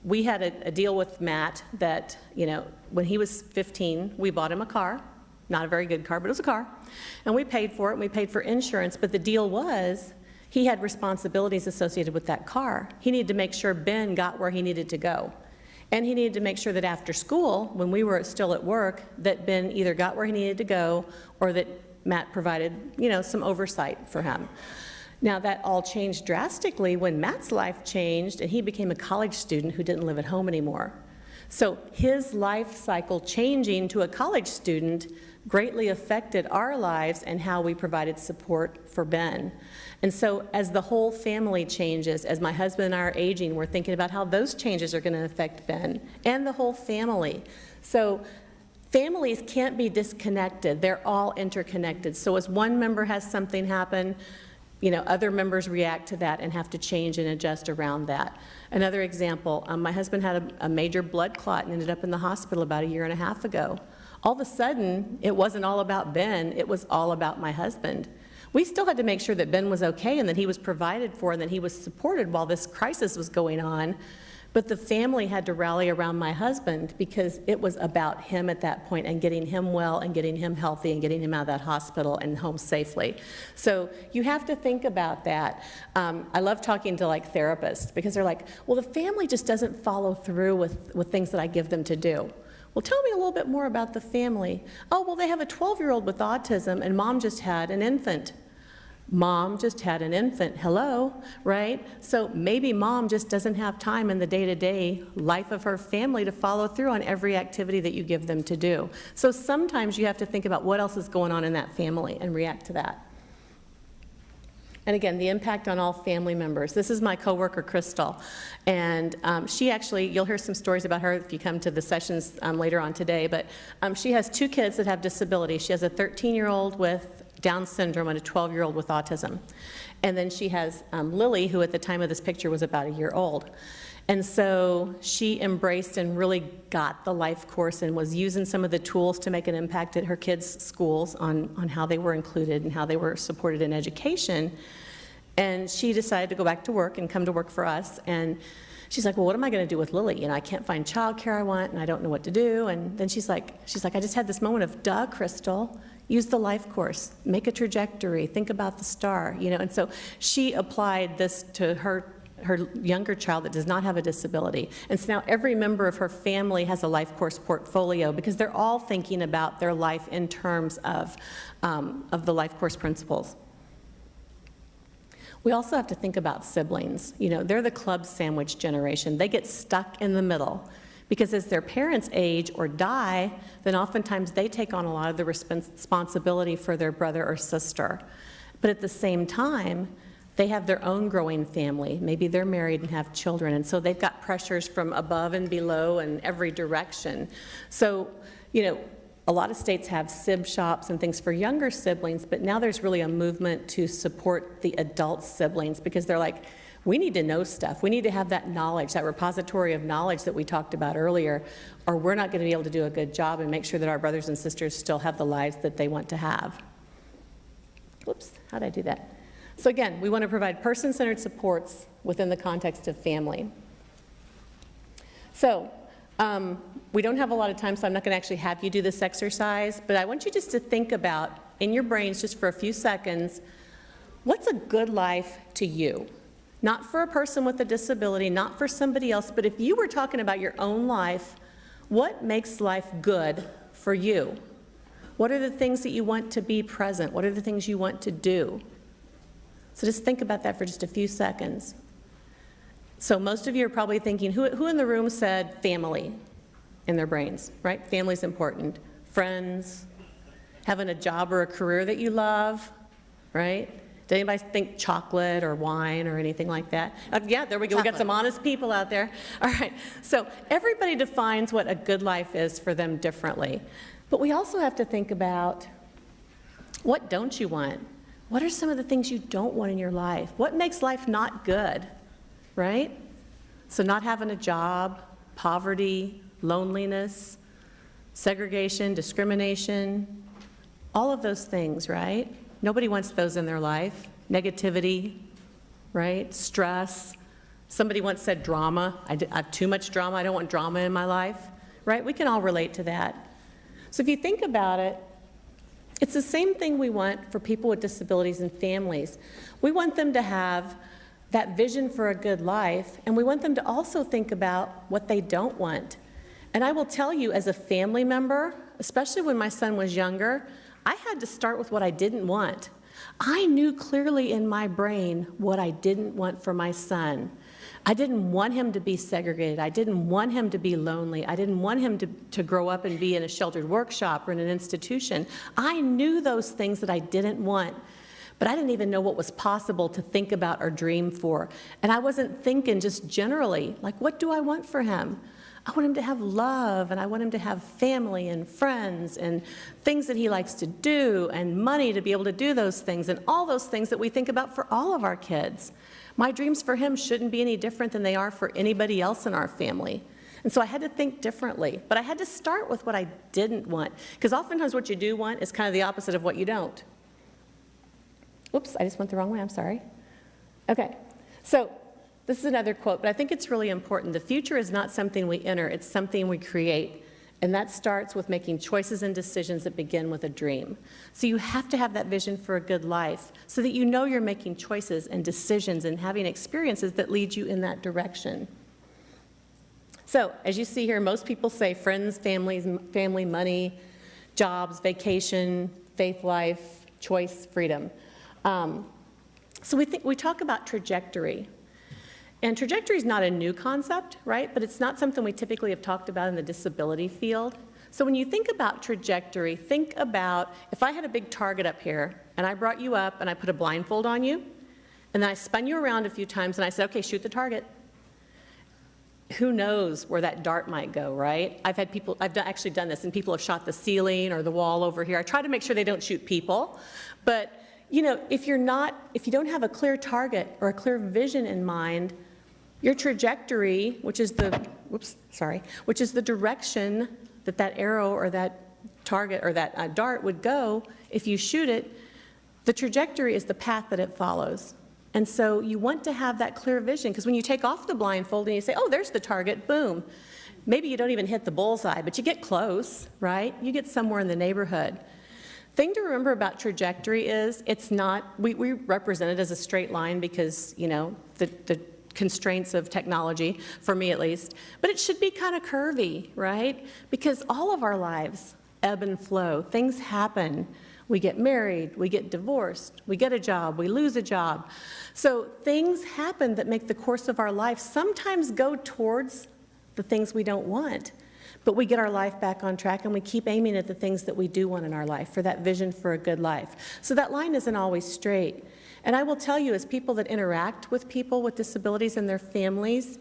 we had a deal with Matt that, when he was 15, we bought him a car. Not a very good car, but it was a car. And we paid for it, and we paid for insurance, but the deal was he had responsibilities associated with that car. He needed to make sure Ben got where he needed to go. And he needed to make sure that after school, when we were still at work, that Ben either got where he needed to go or that Matt provided, some oversight for him. Now, that all changed drastically when Matt's life changed and he became a college student who didn't live at home anymore. So his life cycle changing to a college student greatly affected our lives and how we provided support for Ben. And so as the whole family changes, as my husband and I are aging, we're thinking about how those changes are going to affect Ben and the whole family. So families can't be disconnected. They're all interconnected. So as one member has something happen, other members react to that and have to change and adjust around that. Another example, my husband had a major blood clot and ended up in the hospital about 1.5 years ago. All of a sudden, it wasn't all about Ben, it was all about my husband. We still had to make sure that Ben was okay and that he was provided for and that he was supported while this crisis was going on. But the family had to rally around my husband because it was about him at that point and getting him well and getting him healthy and getting him out of that hospital and home safely. So you have to think about that. I love talking to therapists because they're like, well, the family just doesn't follow through with things that I give them to do. Well, tell me a little bit more about the family. Oh, well, they have a 12-year-old with autism and mom just had an infant. Mom just had an infant, hello, right? So maybe mom just doesn't have time in the day-to-day life of her family to follow through on every activity that you give them to do. So sometimes you have to think about what else is going on in that family and react to that. And again, the impact on all family members. This is my coworker, Crystal, and she actually, you'll hear some stories about her if you come to the sessions later on today, but she has 2 kids that have disabilities. She has a 13-year-old with Down syndrome and a 12-year-old with autism. And then she has Lily, who at the time of this picture was about 1 year old. And so she embraced and really got the life course and was using some of the tools to make an impact at her kids' schools on how they were included and how they were supported in education. And she decided to go back to work and come to work for us. And she's like, well, what am I going to do with Lily? I can't find childcare I want, and I don't know what to do. And then she's like, I just had this moment of, duh, Crystal, use the life course, make a trajectory, think about the star, And so she applied this to her younger child that does not have a disability. And so now every member of her family has a life course portfolio because they're all thinking about their life in terms of the life course principles. We also have to think about siblings. They're the club sandwich generation. They get stuck in the middle because as their parents age or die, then oftentimes they take on a lot of the responsibility for their brother or sister. But at the same time, they have their own growing family. Maybe they're married and have children, and so they've got pressures from above and below and every direction. So, a lot of states have sib shops and things for younger siblings, but now there's really a movement to support the adult siblings because they're like, we need to know stuff. We need to have that knowledge, that repository of knowledge that we talked about earlier, or we're not going to be able to do a good job and make sure that our brothers and sisters still have the lives that they want to have. Whoops, how did I do that? So again, we want to provide person-centered supports within the context of family. So we don't have a lot of time, so I'm not going to actually have you do this exercise, but I want you just to think about, in your brains just for a few seconds, what's a good life to you? Not for a person with a disability, not for somebody else, but if you were talking about your own life, what makes life good for you? What are the things that you want to be present? What are the things you want to do? So just think about that for just a few seconds. So most of you are probably thinking, who in the room said family in their brains, right? Family's important. Friends, having a job or a career that you love, right? Did anybody think chocolate or wine or anything like that? Yeah, there we go. Chocolate. We got some honest people out there. All right. So everybody defines what a good life is for them differently. But we also have to think about, what don't you want? What are some of the things you don't want in your life? What makes life not good, right? So not having a job, poverty, loneliness, segregation, discrimination, all of those things, right? Nobody wants those in their life. Negativity, right? Stress. Somebody once said drama. I have too much drama. I don't want drama in my life, right? We can all relate to that. So if you think about it, it's the same thing we want for people with disabilities and families. We want them to have that vision for a good life, and we want them to also think about what they don't want. And I will tell you, as a family member, especially when my son was younger, I had to start with what I didn't want. I knew clearly in my brain what I didn't want for my son. I didn't want him to be segregated. I didn't want him to be lonely. I didn't want him to grow up and be in a sheltered workshop or in an institution. I knew those things that I didn't want, but I didn't even know what was possible to think about or dream for. And I wasn't thinking just generally, like, what do I want for him? I want him to have love, and I want him to have family and friends and things that he likes to do and money to be able to do those things and all those things that we think about for all of our kids. My dreams for him shouldn't be any different than they are for anybody else in our family. And so I had to think differently, but I had to start with what I didn't want, because oftentimes what you do want is kind of the opposite of what you don't. Whoops, I just went the wrong way, I'm sorry. Okay, so this is another quote, but I think it's really important. The future is not something we enter, it's something we create. And that starts with making choices and decisions that begin with a dream. So you have to have that vision for a good life so that you know you're making choices and decisions and having experiences that lead you in that direction. So as you see here, most people say friends, family, money, jobs, vacation, faith life, choice, freedom. So we talk about trajectory. And trajectory is not a new concept, right? But it's not something we typically have talked about in the disability field. So when you think about trajectory, think about if I had a big target up here, and I brought you up, and I put a blindfold on you, and then I spun you around a few times, and I said, okay, shoot the target. Who knows where that dart might go, right? I've actually done this, and people have shot the ceiling or the wall over here. I try to make sure they don't shoot people, but you know, if you don't have a clear target or a clear vision in mind, your trajectory, which is the direction that that arrow or that target or that dart would go, if you shoot it, the trajectory is the path that it follows. And so you want to have that clear vision, because when you take off the blindfold and you say, oh, there's the target, boom. Maybe you don't even hit the bullseye, but you get close, right? You get somewhere in the neighborhood. Thing to remember about trajectory is it's not, we represent it as a straight line because, you know, the constraints of technology, for me at least, but it should be kind of curvy, right? Because all of our lives ebb and flow. Things happen. We get married, we get divorced, we get a job, we lose a job. So things happen that make the course of our life sometimes go towards the things we don't want. But we get our life back on track and we keep aiming at the things that we do want in our life, for that vision for a good life. So that line isn't always straight. And I will tell you, as people that interact with people with disabilities and their families,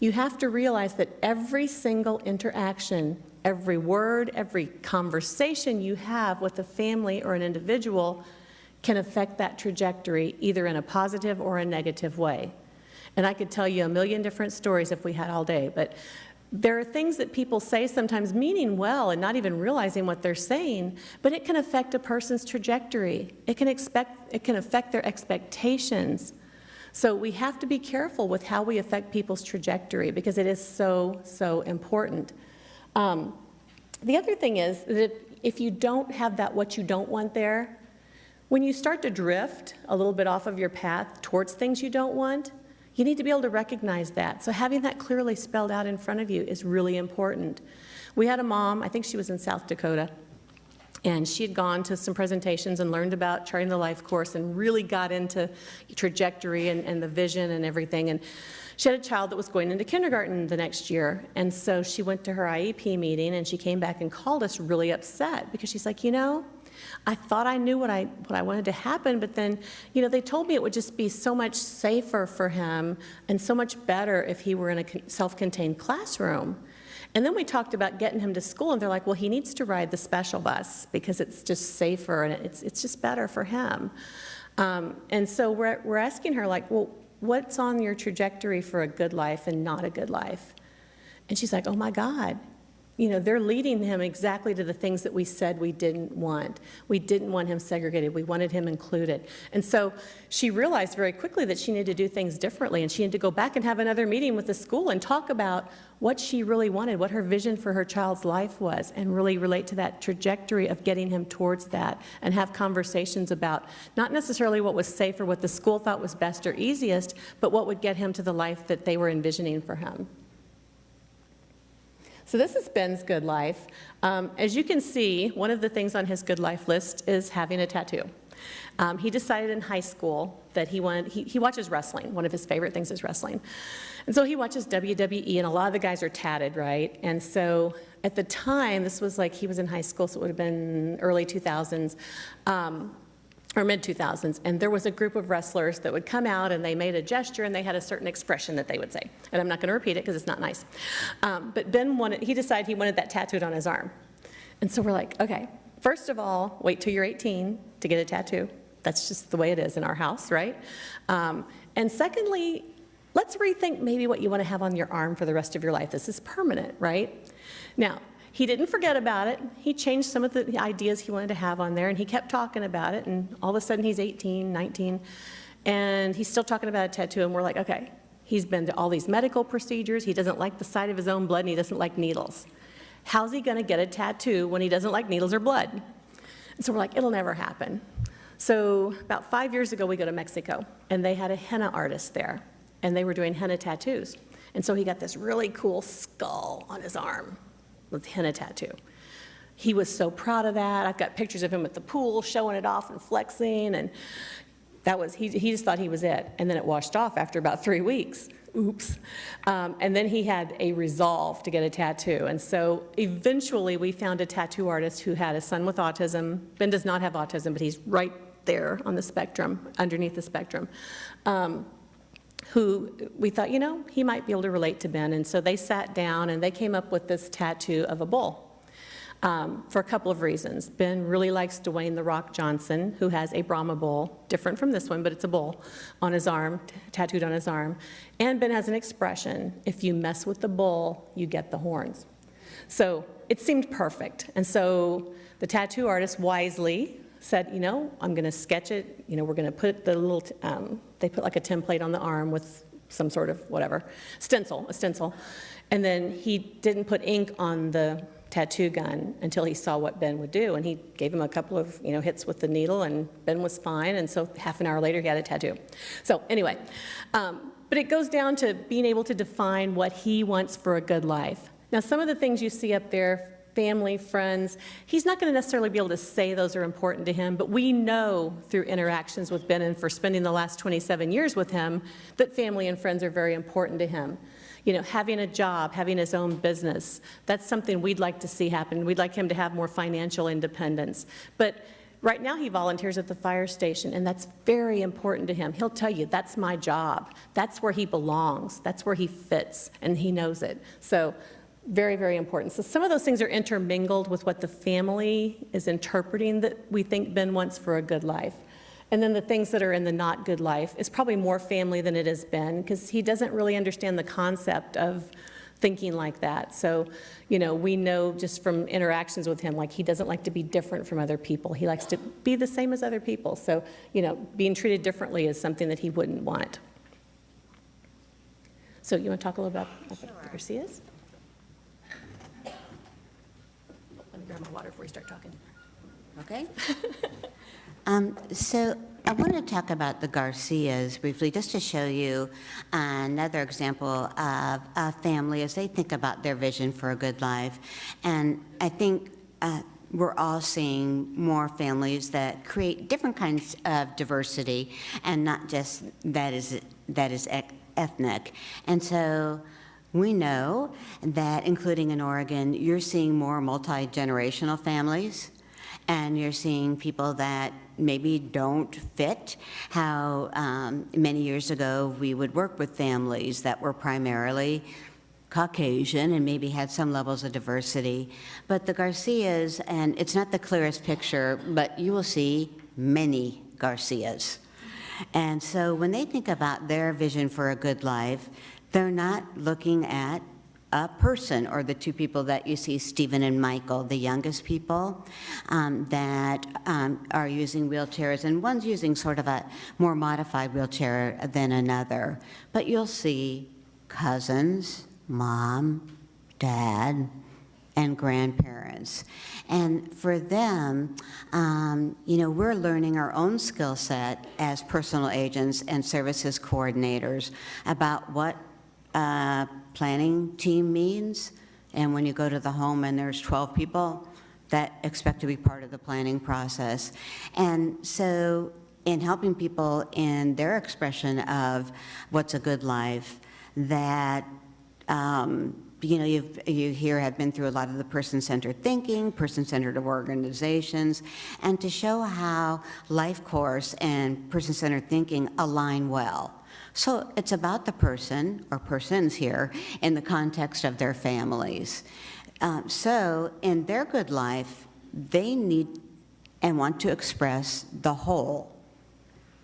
you have to realize that every single interaction, every word, every conversation you have with a family or an individual can affect that trajectory either in a positive or a negative way. And I could tell you a million different stories if we had all day, but there are things that people say sometimes meaning well and not even realizing what they're saying, but it can affect a person's trajectory. It can affect their expectations. So we have to be careful with how we affect people's trajectory because it is so, so important. The other thing is that if you don't have that what you don't want there, when you start to drift a little bit off of your path towards things you don't want, you need to be able to recognize that. So having that clearly spelled out in front of you is really important. We had a mom, I think she was in South Dakota, and she had gone to some presentations and learned about Charting the Life course and really got into trajectory and the vision and everything. And she had a child that was going into kindergarten the next year. And so she went to her IEP meeting and she came back and called us really upset because she's like, you know, I thought I knew what I wanted to happen, but then, you know, they told me it would just be so much safer for him and so much better if he were in a self-contained classroom. And then we talked about getting him to school, and they're like, well, he needs to ride the special bus because it's just safer and it's just better for him. And so we're asking her, like, well, what's on your trajectory for a good life and not a good life? And she's like, oh my God. You know, they're leading him exactly to the things that we said we didn't want. We didn't want him segregated. We wanted him included. And so she realized very quickly that she needed to do things differently, and she needed to go back and have another meeting with the school and talk about what she really wanted, what her vision for her child's life was, and really relate to that trajectory of getting him towards that and have conversations about not necessarily what was safe or what the school thought was best or easiest, but what would get him to the life that they were envisioning for him. So this is Ben's good life. As you can see, one of the things on his good life list is having a tattoo. He decided in high school that he watches wrestling. One of his favorite things is wrestling. And so he watches WWE, and a lot of the guys are tatted, right? And so at the time, this was like he was in high school, so it would have been early 2000s, or mid-2000s, and there was a group of wrestlers that would come out, and they made a gesture, and they had a certain expression that they would say. And I'm not going to repeat it because it's not nice. But Ben he decided he wanted that tattooed on his arm. And so we're like, okay, first of all, wait till you're 18 to get a tattoo. That's just the way it is in our house, right? And secondly, let's rethink maybe what you want to have on your arm for the rest of your life. This is permanent, right? Now, he didn't forget about it. He changed some of the ideas he wanted to have on there, and he kept talking about it, and all of a sudden he's 18, 19, and he's still talking about a tattoo, and we're like, okay, he's been to all these medical procedures, he doesn't like the sight of his own blood, and he doesn't like needles. How's he gonna get a tattoo when he doesn't like needles or blood? And so we're like, it'll never happen. So about 5 years ago, we go to Mexico, and they had a henna artist there, and they were doing henna tattoos. And so he got this really cool skull on his arm with henna tattoo. He was so proud of that. I've got pictures of him at the pool showing it off and flexing, and that was, he just thought he was it. And then it washed off after about 3 weeks. Oops. And then he had a resolve to get a tattoo. And so eventually we found a tattoo artist who had a son with autism. Ben does not have autism, but he's right there on the spectrum, underneath the spectrum. Who we thought, you know, he might be able to relate to Ben. And so they sat down and they came up with this tattoo of a bull for a couple of reasons. Ben really likes Dwayne "The Rock" Johnson, who has a Brahma bull, different from this one, but it's a bull, on his arm, tattooed on his arm. And Ben has an expression: if you mess with the bull, you get the horns. So it seemed perfect. And so the tattoo artist wisely said, you know, I'm going to sketch it. You know, we're going to put the little, they put like a template on the arm with some sort of whatever, a stencil. And then he didn't put ink on the tattoo gun until he saw what Ben would do. And he gave him a couple of, you know, hits with the needle, and Ben was fine. And so half an hour later, he had a tattoo. So anyway, but it goes down to being able to define what he wants for a good life. Now, some of the things you see up there, family, friends, he's not going to necessarily be able to say those are important to him, but we know through interactions with Ben and for spending the last 27 years with him that family and friends are very important to him. You know, having a job, having his own business, that's something we'd like to see happen. We'd like him to have more financial independence. But right now he volunteers at the fire station, and that's very important to him. He'll tell you, that's my job. That's where he belongs. That's where he fits, and he knows it. So very, very important. So some of those things are intermingled with what the family is interpreting that we think Ben wants for a good life. And then the things that are in the not good life is probably more family than it is Ben, because he doesn't really understand the concept of thinking like that. So, you know, we know just from interactions with him, like he doesn't like to be different from other people. He likes to be the same as other people. So, you know, being treated differently is something that he wouldn't want. So you want to talk a little about the Garcias? Let me grab my water before you start talking. Okay. So I want to talk about the Garcias briefly, just to show you another example of a family as they think about their vision for a good life. And I think we're all seeing more families that create different kinds of diversity, and not just that is ethnic. And so we know that, including in Oregon, you're seeing more multi-generational families, and you're seeing people that maybe don't fit how many years ago we would work with families that were primarily Caucasian and maybe had some levels of diversity. But the Garcias, and it's not the clearest picture, but you will see many Garcias. And so when they think about their vision for a good life, they're not looking at a person, or the two people that you see, Stephen and Michael, the youngest people that are using wheelchairs, and one's using sort of a more modified wheelchair than another. But you'll see cousins, mom, dad, and grandparents. And for them, you know, we're learning our own skill set as personal agents and services coordinators about what planning team means, And when you go to the home and there's 12 people that expect to be part of the planning process. And so in helping people in their expression of what's a good life, that you here have been through a lot of the person-centered thinking, person-centered organizations, and to show how Life Course and person-centered thinking align well. So it's about the person, or persons here, in the context of their families. So in their good life, they need and want to express the whole.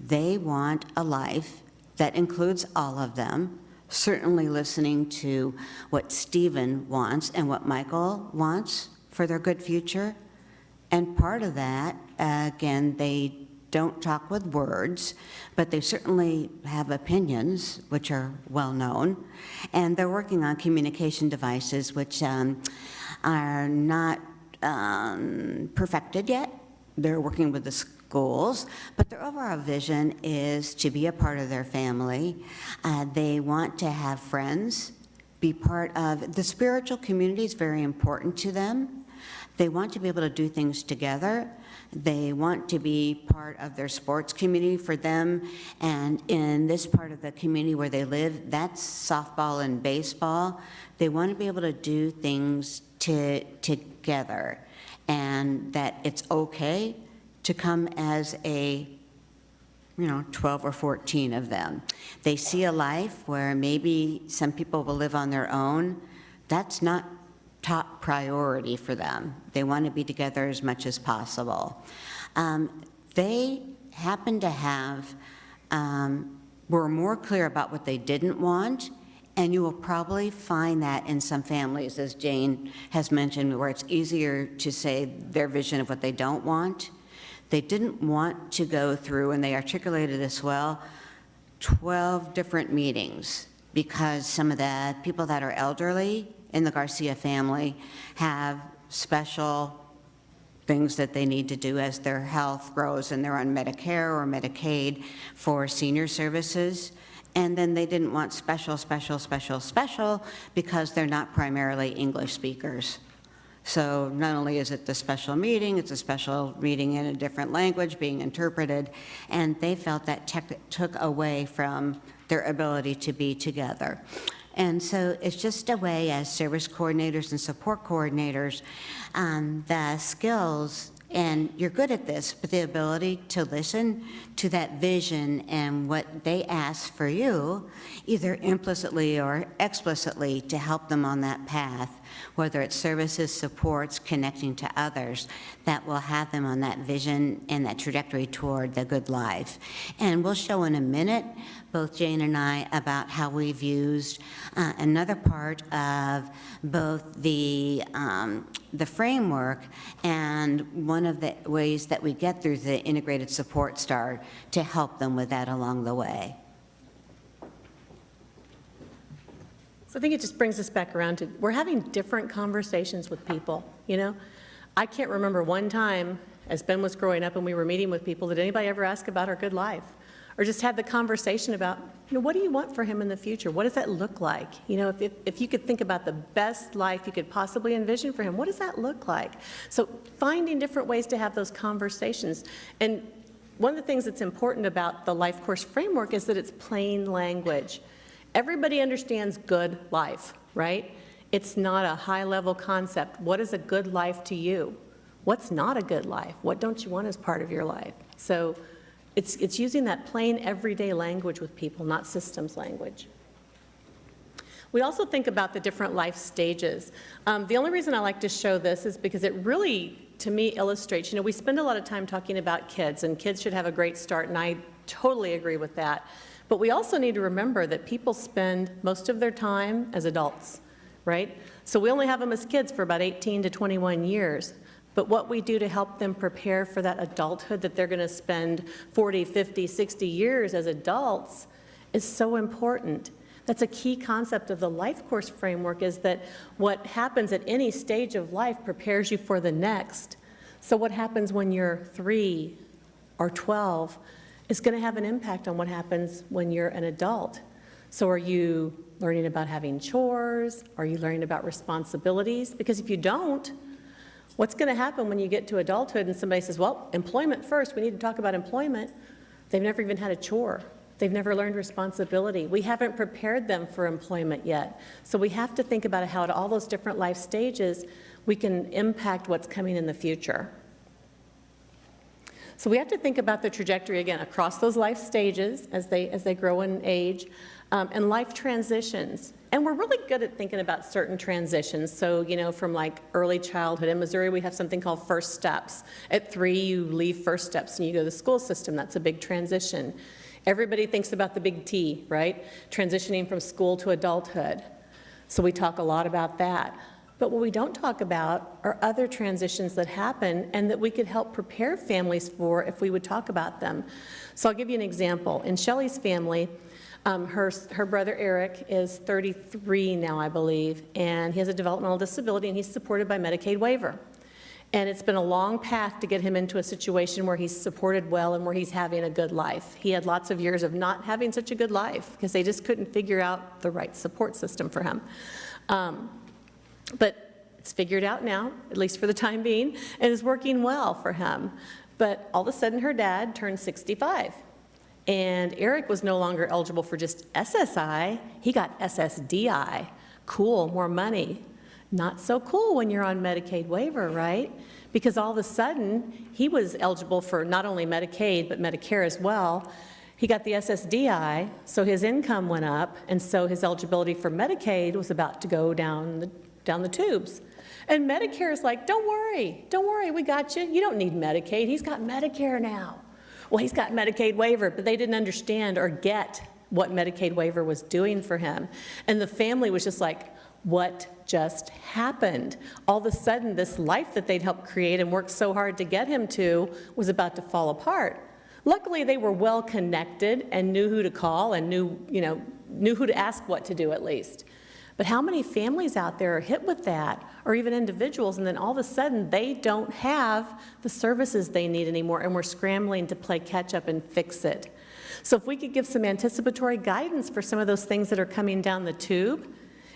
They want a life that includes all of them, certainly listening to what Stephen wants and what Michael wants for their good future. And part of that, again, they don't talk with words, but they certainly have opinions, which are well known. And they're working on communication devices, which are not perfected yet. They're working with the schools, but their overall vision is to be a part of their family. They want to have friends, be part of, the spiritual community is very important to them. They want to be able to do things together. They want to be part of their sports community for them. And in this part of the community where they live, that's softball and baseball. They want to be able to do things together, and that it's okay to come as 12 or 14 of them. They see a life where maybe some people will live on their own. That's not top priority for them. They want to be together as much as possible. They happen to have, were more clear about what they didn't want, and you will probably find that in some families, as Jane has mentioned, where it's easier to say their vision of what they don't want. They didn't want to go through, and they articulated this well, 12 different meetings, because some of the people that are elderly in the Garcia family have special things that they need to do as their health grows, and they're on Medicare or Medicaid for senior services. And then they didn't want special because they're not primarily English speakers. So not only is it the special meeting, it's a special meeting in a different language being interpreted, and they felt that took away from their ability to be together. And so it's just a way, as service coordinators and support coordinators, the skills, and you're good at this, but the ability to listen to that vision and what they ask for you, either implicitly or explicitly, to help them on that path, whether it's services, supports, connecting to others, that will have them on that vision and that trajectory toward the good life. And we'll show in a minute, both Jane and I, about how we've used another part of both the framework and one of the ways that we get through the integrated support star to help them with that along the way. So I think it just brings us back around to, we're having different conversations with people, you know? I can't remember one time, as Ben was growing up and we were meeting with people, did anybody ever ask about our good life? Or just have the conversation about, what do you want for him in the future? What does that look like? If you could think about the best life you could possibly envision for him, what does that look like? So finding different ways to have those conversations. And one of the things that's important about the Life Course framework is that it's plain language. Everybody understands good life, right? It's not a high-level concept. What is a good life to you? What's not a good life? What don't you want as part of your life? So it's using that plain everyday language with people, not systems language. We also think about the different life stages. The only reason I like to show this is because it really, to me, illustrates, we spend a lot of time talking about kids, and kids should have a great start, and I totally agree with that. But we also need to remember that people spend most of their time as adults, right? So we only have them as kids for about 18 to 21 years. But what we do to help them prepare for that adulthood that they're going to spend 40, 50, 60 years as adults is so important. That's a key concept of the Life Course framework, is that what happens at any stage of life prepares you for the next. So what happens when you're 3 or 12 is going to have an impact on what happens when you're an adult. So are you learning about having chores? Are you learning about responsibilities? Because if you don't, what's going to happen when you get to adulthood and somebody says, well, employment first, we need to talk about employment? They've never even had a chore. They've never learned responsibility. We haven't prepared them for employment yet. So we have to think about how at all those different life stages we can impact what's coming in the future. So we have to think about the trajectory, again, across those life stages as they grow in age, and life transitions. And we're really good at thinking about certain transitions. So, from like early childhood. In Missouri, we have something called First Steps. At 3, you leave First Steps and you go to the school system. That's a big transition. Everybody thinks about the big T, right? Transitioning from school to adulthood. So we talk a lot about that. But what we don't talk about are other transitions that happen and that we could help prepare families for if we would talk about them. So I'll give you an example. In Shelley's family, her brother Eric is 33 now, I believe, and he has a developmental disability and he's supported by Medicaid waiver. And it's been a long path to get him into a situation where he's supported well and where he's having a good life. He had lots of years of not having such a good life because they just couldn't figure out the right support system for him. But it's figured out now, at least for the time being, and is working well for him. But all of a sudden, her dad turned 65. And Eric was no longer eligible for just SSI, he got SSDI. Cool, more money. Not so cool when you're on Medicaid waiver, right? Because all of a sudden, he was eligible for not only Medicaid, but Medicare as well. He got the SSDI, so his income went up, and so his eligibility for Medicaid was about to go down the tubes. And Medicare is like, don't worry, we got you. You don't need Medicaid, he's got Medicare now. Well, he's got Medicaid waiver, but they didn't understand or get what Medicaid waiver was doing for him. And the family was just like, what just happened? All of a sudden, this life that they'd helped create and worked so hard to get him to was about to fall apart. Luckily, they were well connected and knew who to call and knew who to ask what to do at least. But how many families out there are hit with that, or even individuals, and then all of a sudden they don't have the services they need anymore, and we're scrambling to play catch up and fix it. So if we could give some anticipatory guidance for some of those things that are coming down the tube.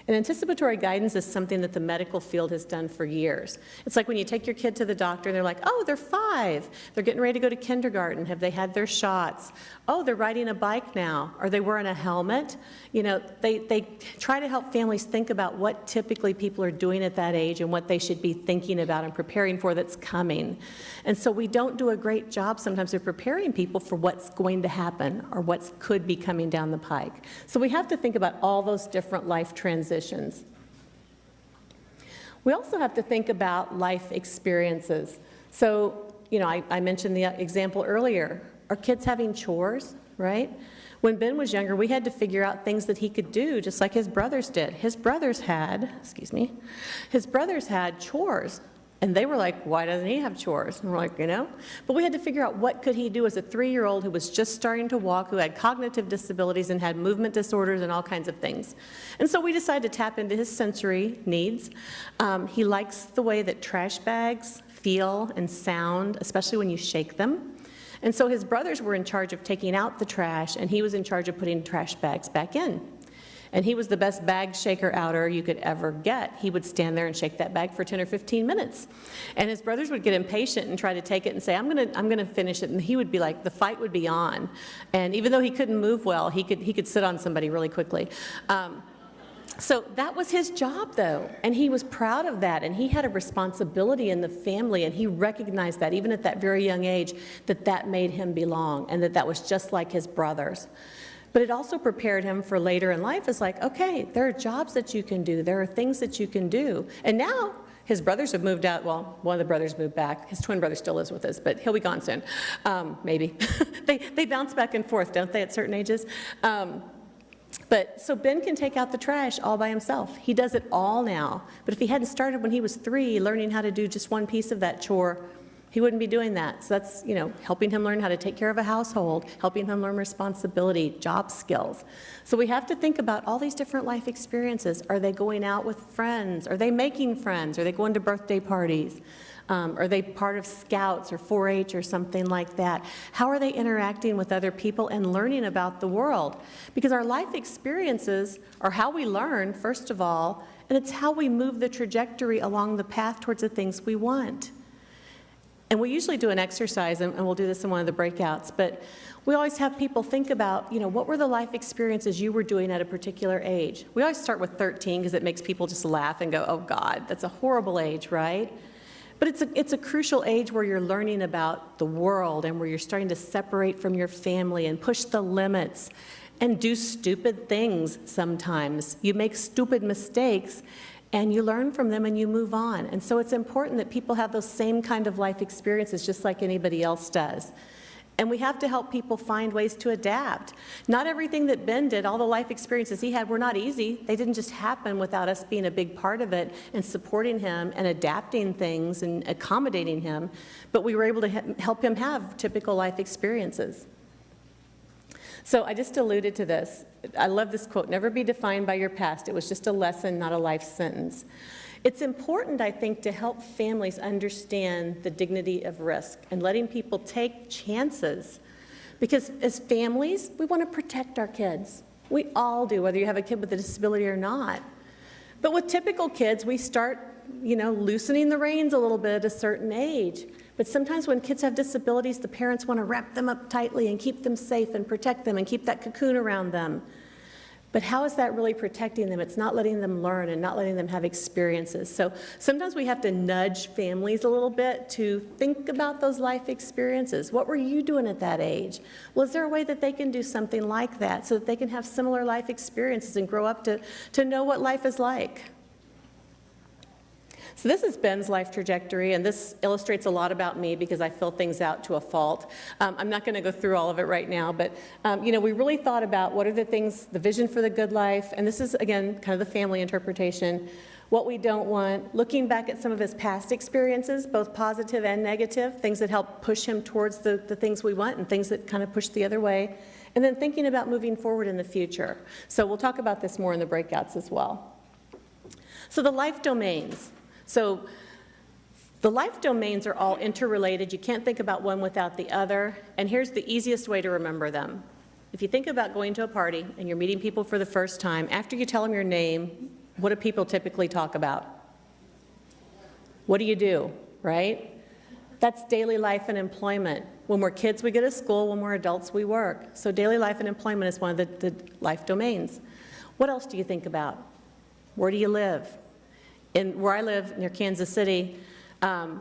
And anticipatory guidance is something that the medical field has done for years. It's like when you take your kid to the doctor and they're like, oh, they're 5. They're getting ready to go to kindergarten. Have they had their shots? Oh, they're riding a bike now. Are they wearing a helmet? They try to help families think about what typically people are doing at that age and what they should be thinking about and preparing for that's coming. And so we don't do a great job sometimes of preparing people for what's going to happen or what could be coming down the pike. So we have to think about all those different life transitions. We also have to think about life experiences. So, I mentioned the example earlier. Are kids having chores, right? When Ben was younger, we had to figure out things that he could do, just like his brothers did. His brothers had chores. And they were like, why doesn't he have chores? And we're like, But we had to figure out what could he do as a 3-year-old who was just starting to walk, who had cognitive disabilities and had movement disorders and all kinds of things. And so we decided to tap into his sensory needs. He likes the way that trash bags feel and sound, especially when you shake them. And so his brothers were in charge of taking out the trash, and he was in charge of putting trash bags back in. And he was the best bag shaker outer you could ever get. He would stand there and shake that bag for 10 or 15 minutes. And his brothers would get impatient and try to take it and say, I'm gonna finish it. And he would be like, the fight would be on. And even though he couldn't move well, he could sit on somebody really quickly. So that was his job, though, and he was proud of that, and he had a responsibility in the family, and he recognized that, even at that very young age, that made him belong, and that was just like his brothers. But it also prepared him for later in life. It's like, okay, there are jobs that you can do, there are things that you can do. And now his brothers have moved out. Well, one of the brothers moved back. His twin brother still lives with us, but he'll be gone soon, maybe. They bounce back and forth, don't they, at certain ages? But so Ben can take out the trash all by himself. He does it all now. But if he hadn't started when he was 3, learning how to do just one piece of that chore, he wouldn't be doing that. So that's, helping him learn how to take care of a household, helping him learn responsibility, job skills. So we have to think about all these different life experiences. Are they going out with friends? Are they making friends? Are they going to birthday parties? Are they part of Scouts or 4-H or something like that? How are they interacting with other people and learning about the world? Because our life experiences are how we learn, first of all, and it's how we move the trajectory along the path towards the things we want. And we usually do an exercise, and we'll do this in one of the breakouts, but we always have people think about, what were the life experiences you were doing at a particular age? We always start with 13 because it makes people just laugh and go, oh God, that's a horrible age, right? But it's a crucial age where you're learning about the world and where you're starting to separate from your family and push the limits and do stupid things sometimes. You make stupid mistakes and you learn from them and you move on. And so it's important that people have those same kind of life experiences just like anybody else does. And we have to help people find ways to adapt. Not everything that Ben did, all the life experiences he had were not easy. They didn't just happen without us being a big part of it and supporting him and adapting things and accommodating him. But we were able to help him have typical life experiences. So I just alluded to this. I love this quote, never be defined by your past. It was just a lesson, not a life sentence. It's important, I think, to help families understand the dignity of risk and letting people take chances. Because as families, we want to protect our kids. We all do, whether you have a kid with a disability or not. But with typical kids, we start, loosening the reins a little bit at a certain age. But sometimes when kids have disabilities, the parents want to wrap them up tightly and keep them safe and protect them and keep that cocoon around them. But how is that really protecting them? It's not letting them learn and not letting them have experiences. So sometimes we have to nudge families a little bit to think about those life experiences. What were you doing at that age? Well, is there a way that they can do something like that so that they can have similar life experiences and grow up to know what life is like? So this is Ben's life trajectory, and this illustrates a lot about me because I fill things out to a fault. I'm not going to go through all of it right now, but we really thought about what are the things, the vision for the good life, and this is, again, kind of the family interpretation, what we don't want, looking back at some of his past experiences, both positive and negative, things that help push him towards the things we want and things that kind of push the other way, and then thinking about moving forward in the future. So we'll talk about this more in the breakouts as well. So the life domains. So the life domains are all interrelated. You can't think about one without the other. And here's the easiest way to remember them. If you think about going to a party and you're meeting people for the first time, after you tell them your name, what do people typically talk about? What do you do, right? That's daily life and employment. When we're kids, we go to school. When we're adults, we work. So daily life and employment is one of the life domains. What else do you think about? Where do you live? Where I live, near Kansas City,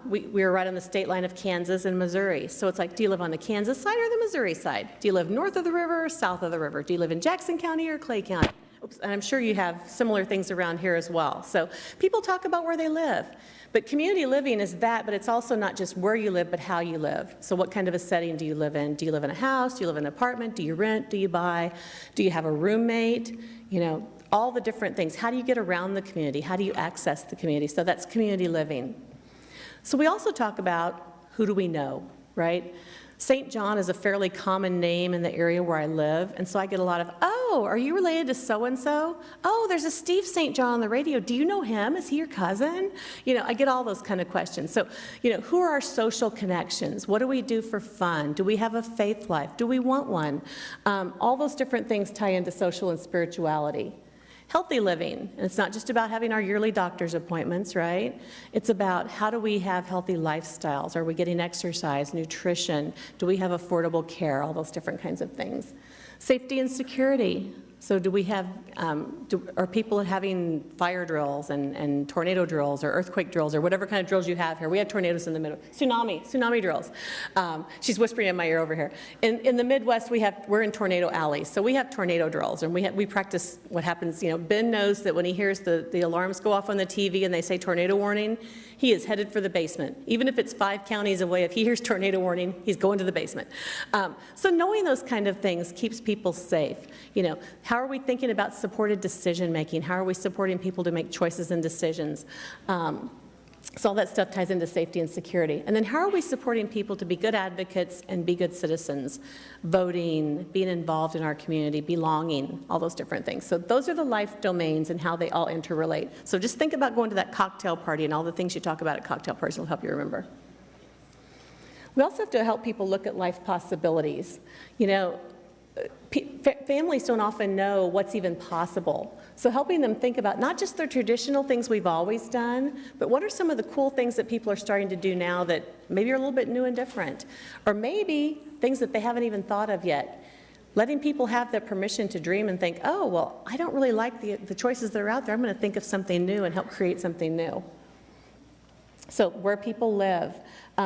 we are right on the state line of Kansas and Missouri. So it's like, do you live on the Kansas side or the Missouri side? Do you live north of the river or south of the river? Do you live in Jackson County or Clay County? Oops, and I'm sure you have similar things around here as well. So people talk about where they live. But community living is that, but it's also not just where you live, but how you live. So what kind of a setting do you live in? Do you live in a house? Do you live in an apartment? Do you rent? Do you buy? Do you have a roommate? All the different things. How do you get around the community? How do you access the community? So that's community living. So we also talk about who do we know, right? St. John is a fairly common name in the area where I live, and so I get a lot of, oh, are you related to so-and-so? Oh, there's a Steve St. John on the radio. Do you know him? Is he your cousin? I get all those kind of questions. So, who are our social connections? What do we do for fun? Do we have a faith life? Do we want one? All those different things tie into social and spirituality. Healthy living, and it's not just about having our yearly doctor's appointments, right? It's about how do we have healthy lifestyles? Are we getting exercise, nutrition? Do we have affordable care? All those different kinds of things. Safety and security. So do we have, are people having fire drills and tornado drills or earthquake drills or whatever kind of drills you have here? We have tornadoes in the middle. Tsunami drills. She's whispering in my ear over here. In the Midwest, we're in tornado alleys, so we have tornado drills, and we practice what happens. Ben knows that when he hears the alarms go off on the TV and they say tornado warning, he is headed for the basement. Even if it's 5 counties away, if he hears tornado warning, he's going to the basement. So knowing those kind of things keeps people safe. How are we thinking about supported decision making? How are we supporting people to make choices and decisions? So all that stuff ties into safety and security. And then how are we supporting people to be good advocates and be good citizens? Voting, being involved in our community, belonging, all those different things. So those are the life domains and how they all interrelate. So just think about going to that cocktail party and all the things you talk about at cocktail parties will help you remember. We also have to help people look at life possibilities. You know, families don't often know what's even possible. So helping them think about not just the traditional things we've always done, but what are some of the cool things that people are starting to do now that maybe are a little bit new and different? Or maybe things that they haven't even thought of yet. Letting people have the permission to dream and think, oh, well, I don't really like the choices that are out there. I'm going to think of something new and help create something new. So where people live.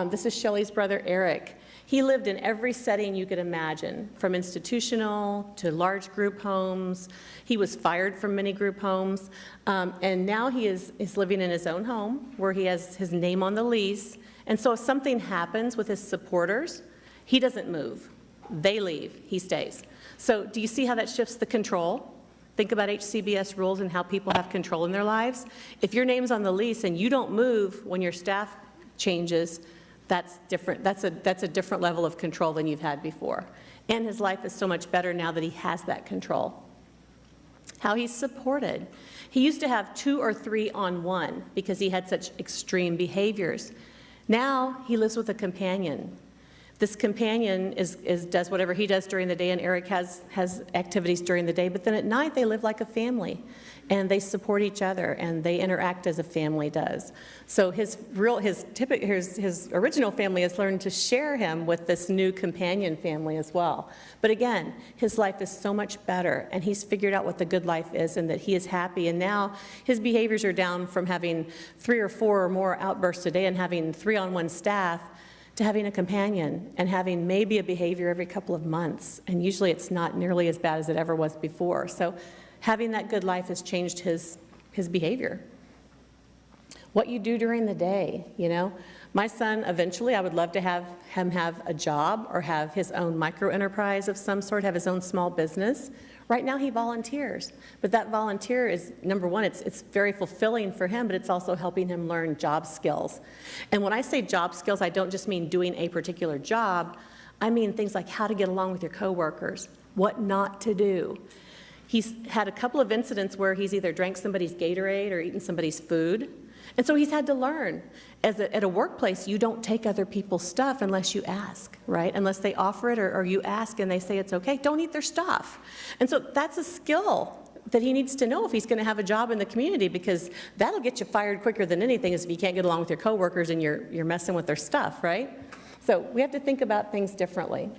This is Shelley's brother, Eric. He lived in every setting you could imagine, from institutional to large group homes. He was fired from many group homes. And now he is living in his own home where he has his name on the lease. And so if something happens with his supporters, he doesn't move. They leave, he stays. So do you see how that shifts the control? Think about HCBS rules and how people have control in their lives. If your name's on the lease and you don't move when your staff changes, that's different. That's a different level of control than you've had before. And his life is so much better now that he has that control. How he's supported. He used to have 2 or 3 on 1 because he had such extreme behaviors. Now he lives with a companion. This companion does whatever he does during the day, and Eric has activities during the day, but then at night they live like a family, and they support each other, and they interact as a family does. So his original family has learned to share him with this new companion family as well. But again, his life is so much better, and he's figured out what the good life is and that he is happy, and now his behaviors are down from having 3 or 4 or more outbursts a day and having 3-on-1 staff to having a companion and having maybe a behavior every couple of months. And usually it's not nearly as bad as it ever was before. So having that good life has changed his behavior. What you do during the day, you know. My son, eventually, I would love to have him have a job or have his own micro-enterprise of some sort, have his own small business. Right now, he volunteers. But that volunteer is, number one, it's very fulfilling for him, but it's also helping him learn job skills. And when I say job skills, I don't just mean doing a particular job. I mean things like how to get along with your coworkers, what not to do. He's had a couple of incidents where he's either drank somebody's Gatorade or eaten somebody's food. And so he's had to learn. At a workplace, you don't take other people's stuff unless you ask, right? Unless they offer it or you ask and they say it's okay, don't eat their stuff. And so that's a skill that he needs to know if he's going to have a job in the community, because that'll get you fired quicker than anything is if you can't get along with your coworkers and you're messing with their stuff, right? So we have to think about things differently.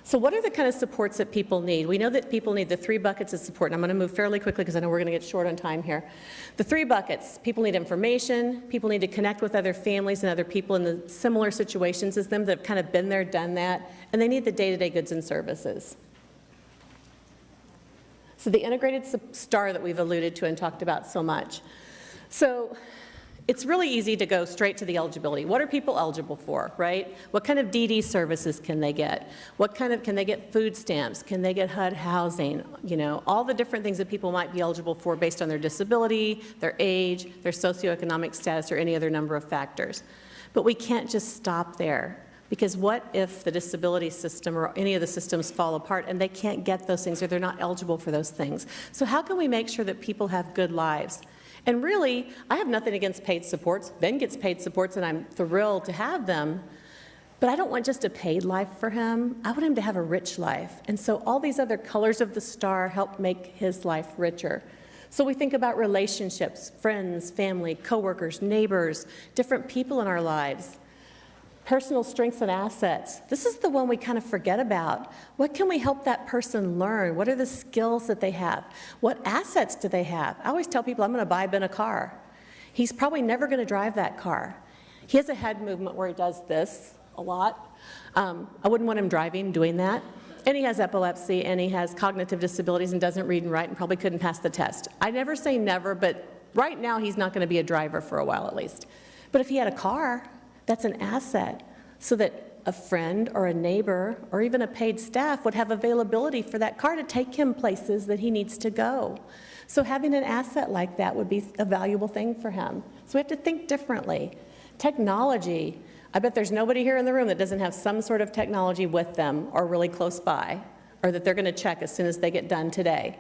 So what are the kind of supports that people need? We know that people need the 3 buckets of support, and I'm going to move fairly quickly because I know we're going to get short on time here. The 3 buckets: people need information, people need to connect with other families and other people in the similar situations as them that have kind of been there, done that, and they need the day-to-day goods and services. So the integrated STAR that we've alluded to and talked about so much. So it's really easy to go straight to the eligibility. What are people eligible for, right? What kind of DD services can they get? Can they get food stamps? Can they get HUD housing? You know, all the different things that people might be eligible for based on their disability, their age, their socioeconomic status, or any other number of factors. But we can't just stop there, because what if the disability system or any of the systems fall apart and they can't get those things or they're not eligible for those things? So how can we make sure that people have good lives? And really, I have nothing against paid supports. Ben gets paid supports, and I'm thrilled to have them. But I don't want just a paid life for him. I want him to have a rich life. And so all these other colors of the STAR help make his life richer. So we think about relationships, friends, family, coworkers, neighbors, different people in our lives. Personal strengths and assets. This is the one we kind of forget about. What can we help that person learn? What are the skills that they have? What assets do they have? I always tell people I'm going to buy Ben a car. He's probably never going to drive that car. He has a head movement where he does this a lot. I wouldn't want him driving, doing that. And he has epilepsy, and he has cognitive disabilities and doesn't read and write and probably couldn't pass the test. I never say never, but right now he's not going to be a driver for a while at least. But if he had a car, that's an asset, so that a friend or a neighbor or even a paid staff would have availability for that car to take him places that he needs to go. So having an asset like that would be a valuable thing for him. So we have to think differently. Technology, I bet there's nobody here in the room that doesn't have some sort of technology with them or really close by, or that they're going to check as soon as they get done today.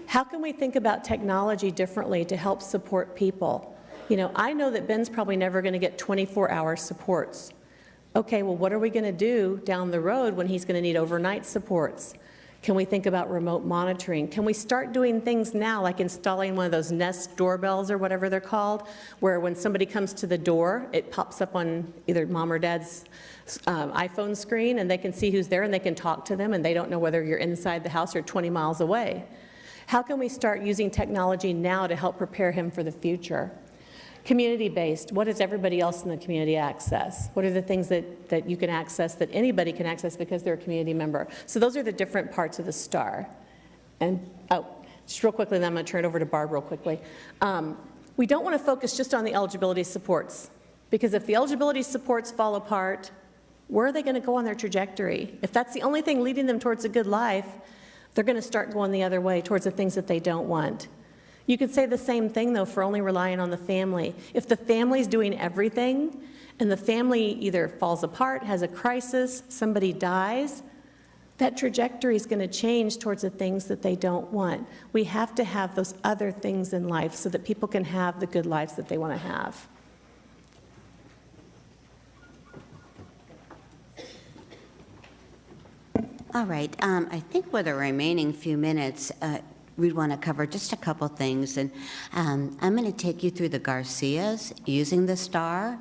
How can we think about technology differently to help support people? You know, I know that Ben's probably never going to get 24-hour supports. Okay, well, what are we going to do down the road when he's going to need overnight supports? Can we think about remote monitoring? Can we start doing things now, like installing one of those Nest doorbells or whatever they're called, where when somebody comes to the door, it pops up on either mom or dad's iPhone screen, and they can see who's there, and they can talk to them, and they don't know whether you're inside the house or 20 miles away. How can we start using technology now to help prepare him for the future? Community-based, what does everybody else in the community access? What are the things that you can access, that anybody can access because they're a community member? So those are the different parts of the STAR. And, just real quickly, then I'm going to turn it over to Barb real quickly. We don't want to focus just on the eligibility supports, because if the eligibility supports fall apart, where are they going to go on their trajectory? If that's the only thing leading them towards a good life, they're going to start going the other way, towards the things that they don't want. You could say the same thing, though, for only relying on the family. If the family's doing everything, and the family either falls apart, has a crisis, somebody dies, that trajectory is going to change towards the things that they don't want. We have to have those other things in life so that people can have the good lives that they want to have. All right, I think with the remaining few minutes, we'd want to cover just a couple things. And I'm going to take you through the Garcias using the STAR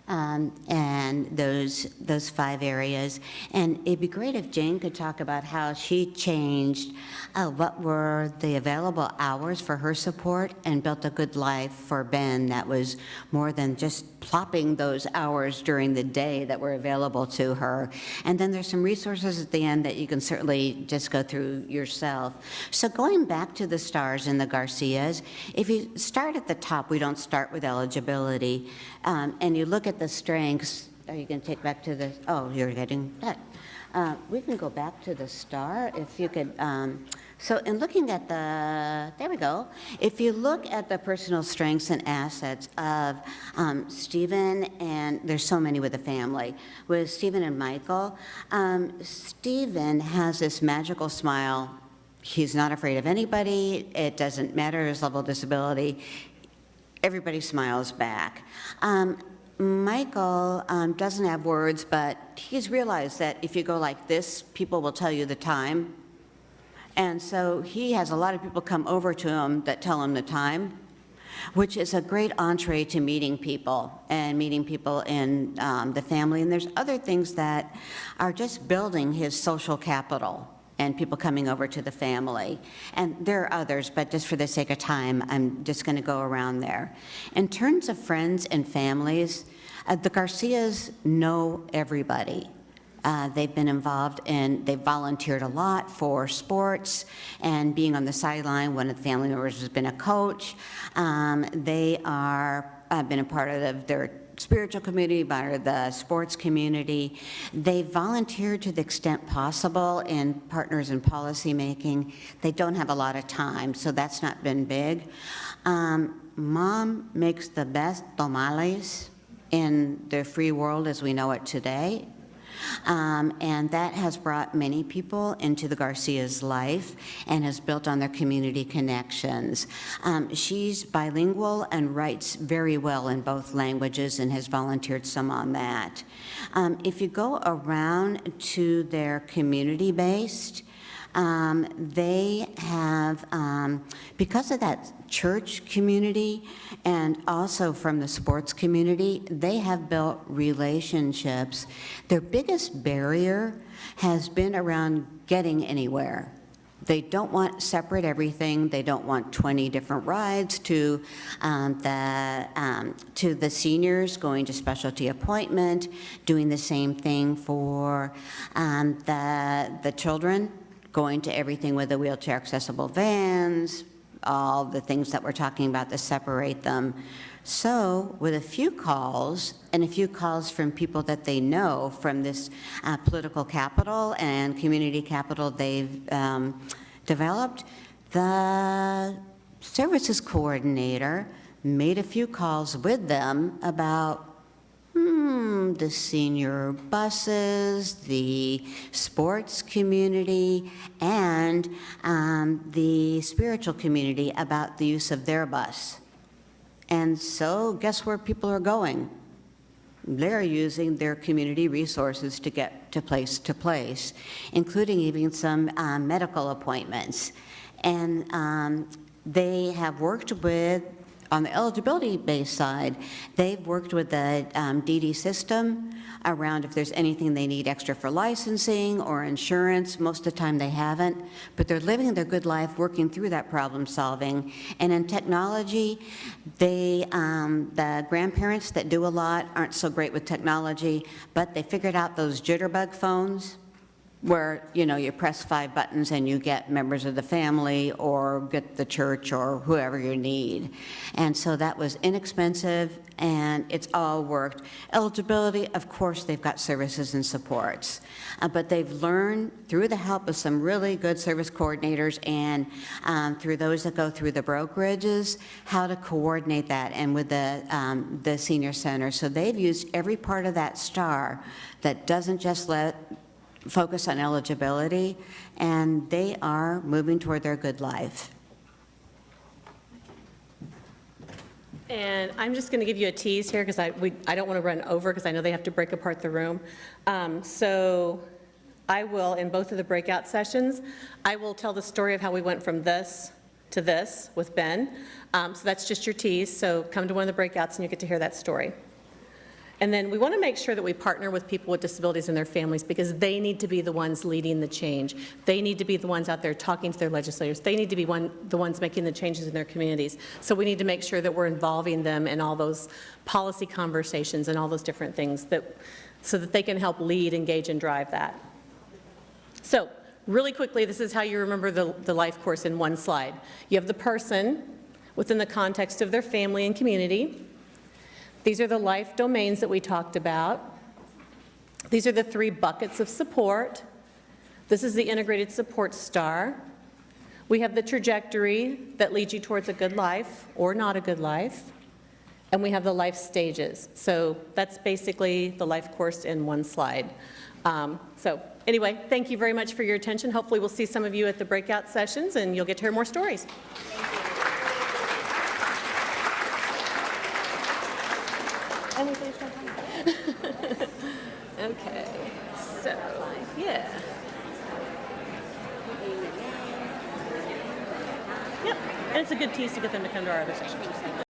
and those 5 areas. And it'd be great if Jane could talk about how she changed what were the available hours for her support and built a good life for Ben that was more than just plopping those hours during the day that were available to her. And then there's some resources at the end that you can certainly just go through yourself. So going back to the STARS and the Garcias, if you start at the top, we don't start with eligibility, and you look at the strengths. Are you going to take back to the, oh, you're getting that. We can go back to the STAR if you could. So in looking at the, there we go. If you look at the personal strengths and assets of Stephen, and there's so many with the family, with Stephen and Michael, Stephen has this magical smile. He's not afraid of anybody. It doesn't matter his level of disability. Everybody smiles back. Michael doesn't have words, but he's realized that if you go like this, people will tell you the time. And so he has a lot of people come over to him that tell him the time, which is a great entree to meeting people and meeting people in the family. And there's other things that are just building his social capital and people coming over to the family. And there are others, but just for the sake of time, I'm just going to go around there. In terms of friends and families, the Garcias know everybody. They've been involved and they've volunteered a lot for sports and being on the sideline. One of the family members has been a coach. They are been a part of their spiritual community, part of the sports community. They volunteer to the extent possible in partners in policy making. They don't have a lot of time, so that's not been big. Mom makes the best tamales in the free world as we know it today. And that has brought many people into the Garcia's life and has built on their community connections. She's bilingual and writes very well in both languages and has volunteered some on that. If you go around to their community-based, they have, because of that church community and also from the sports community, they have built relationships. Their biggest barrier has been around getting anywhere. They don't want separate everything. They don't want 20 different rides to the seniors going to specialty appointment, doing the same thing for the children, going to everything with the wheelchair accessible vans, all the things that we're talking about that separate them. So with a few calls, and a few calls from people that they know from this political capital and community capital they've developed, the services coordinator made a few calls with them about the senior buses, the sports community, and the spiritual community about the use of their bus. And so guess where people are going? They're using their community resources to get to place, including even some medical appointments. And they have worked with, on the eligibility-based side, they've worked with the DD system around if there's anything they need extra for licensing or insurance. Most of the time they haven't, but they're living their good life working through that problem solving. And in technology, the grandparents that do a lot aren't so great with technology, but they figured out those jitterbug phones where, you know, you press 5 buttons and you get members of the family or get the church or whoever you need. And so that was inexpensive, and it's all worked. Eligibility, of course, they've got services and supports, but they've learned through the help of some really good service coordinators and through those that go through the brokerages, how to coordinate that, and with the senior center. So they've used every part of that STAR that doesn't just focus on eligibility, and they are moving toward their good life. And I'm just going to give you a tease here because I don't want to run over because I know they have to break apart the room. So I will, in both of the breakout sessions, I will tell the story of how we went from this to this with Ben. So that's just your tease. So come to one of the breakouts and you get to hear that story. And then we want to make sure that we partner with people with disabilities and their families because they need to be the ones leading the change. They need to be the ones out there talking to their legislators. They need to be the ones making the changes in their communities. So we need to make sure that we're involving them in all those policy conversations and all those different things so that they can help lead, engage, and drive that. So really quickly, this is how you remember the life course in one slide. You have the person within the context of their family and community. These are the life domains that we talked about. These are the 3 buckets of support. This is the integrated support STAR. We have the trajectory that leads you towards a good life or not a good life. And we have the life stages. So that's basically the life course in one slide. So anyway, thank you very much for your attention. Hopefully we'll see some of you at the breakout sessions and you'll get to hear more stories. Okay, so, yeah. Yep, and it's a good tease to get them to come to our other sessions.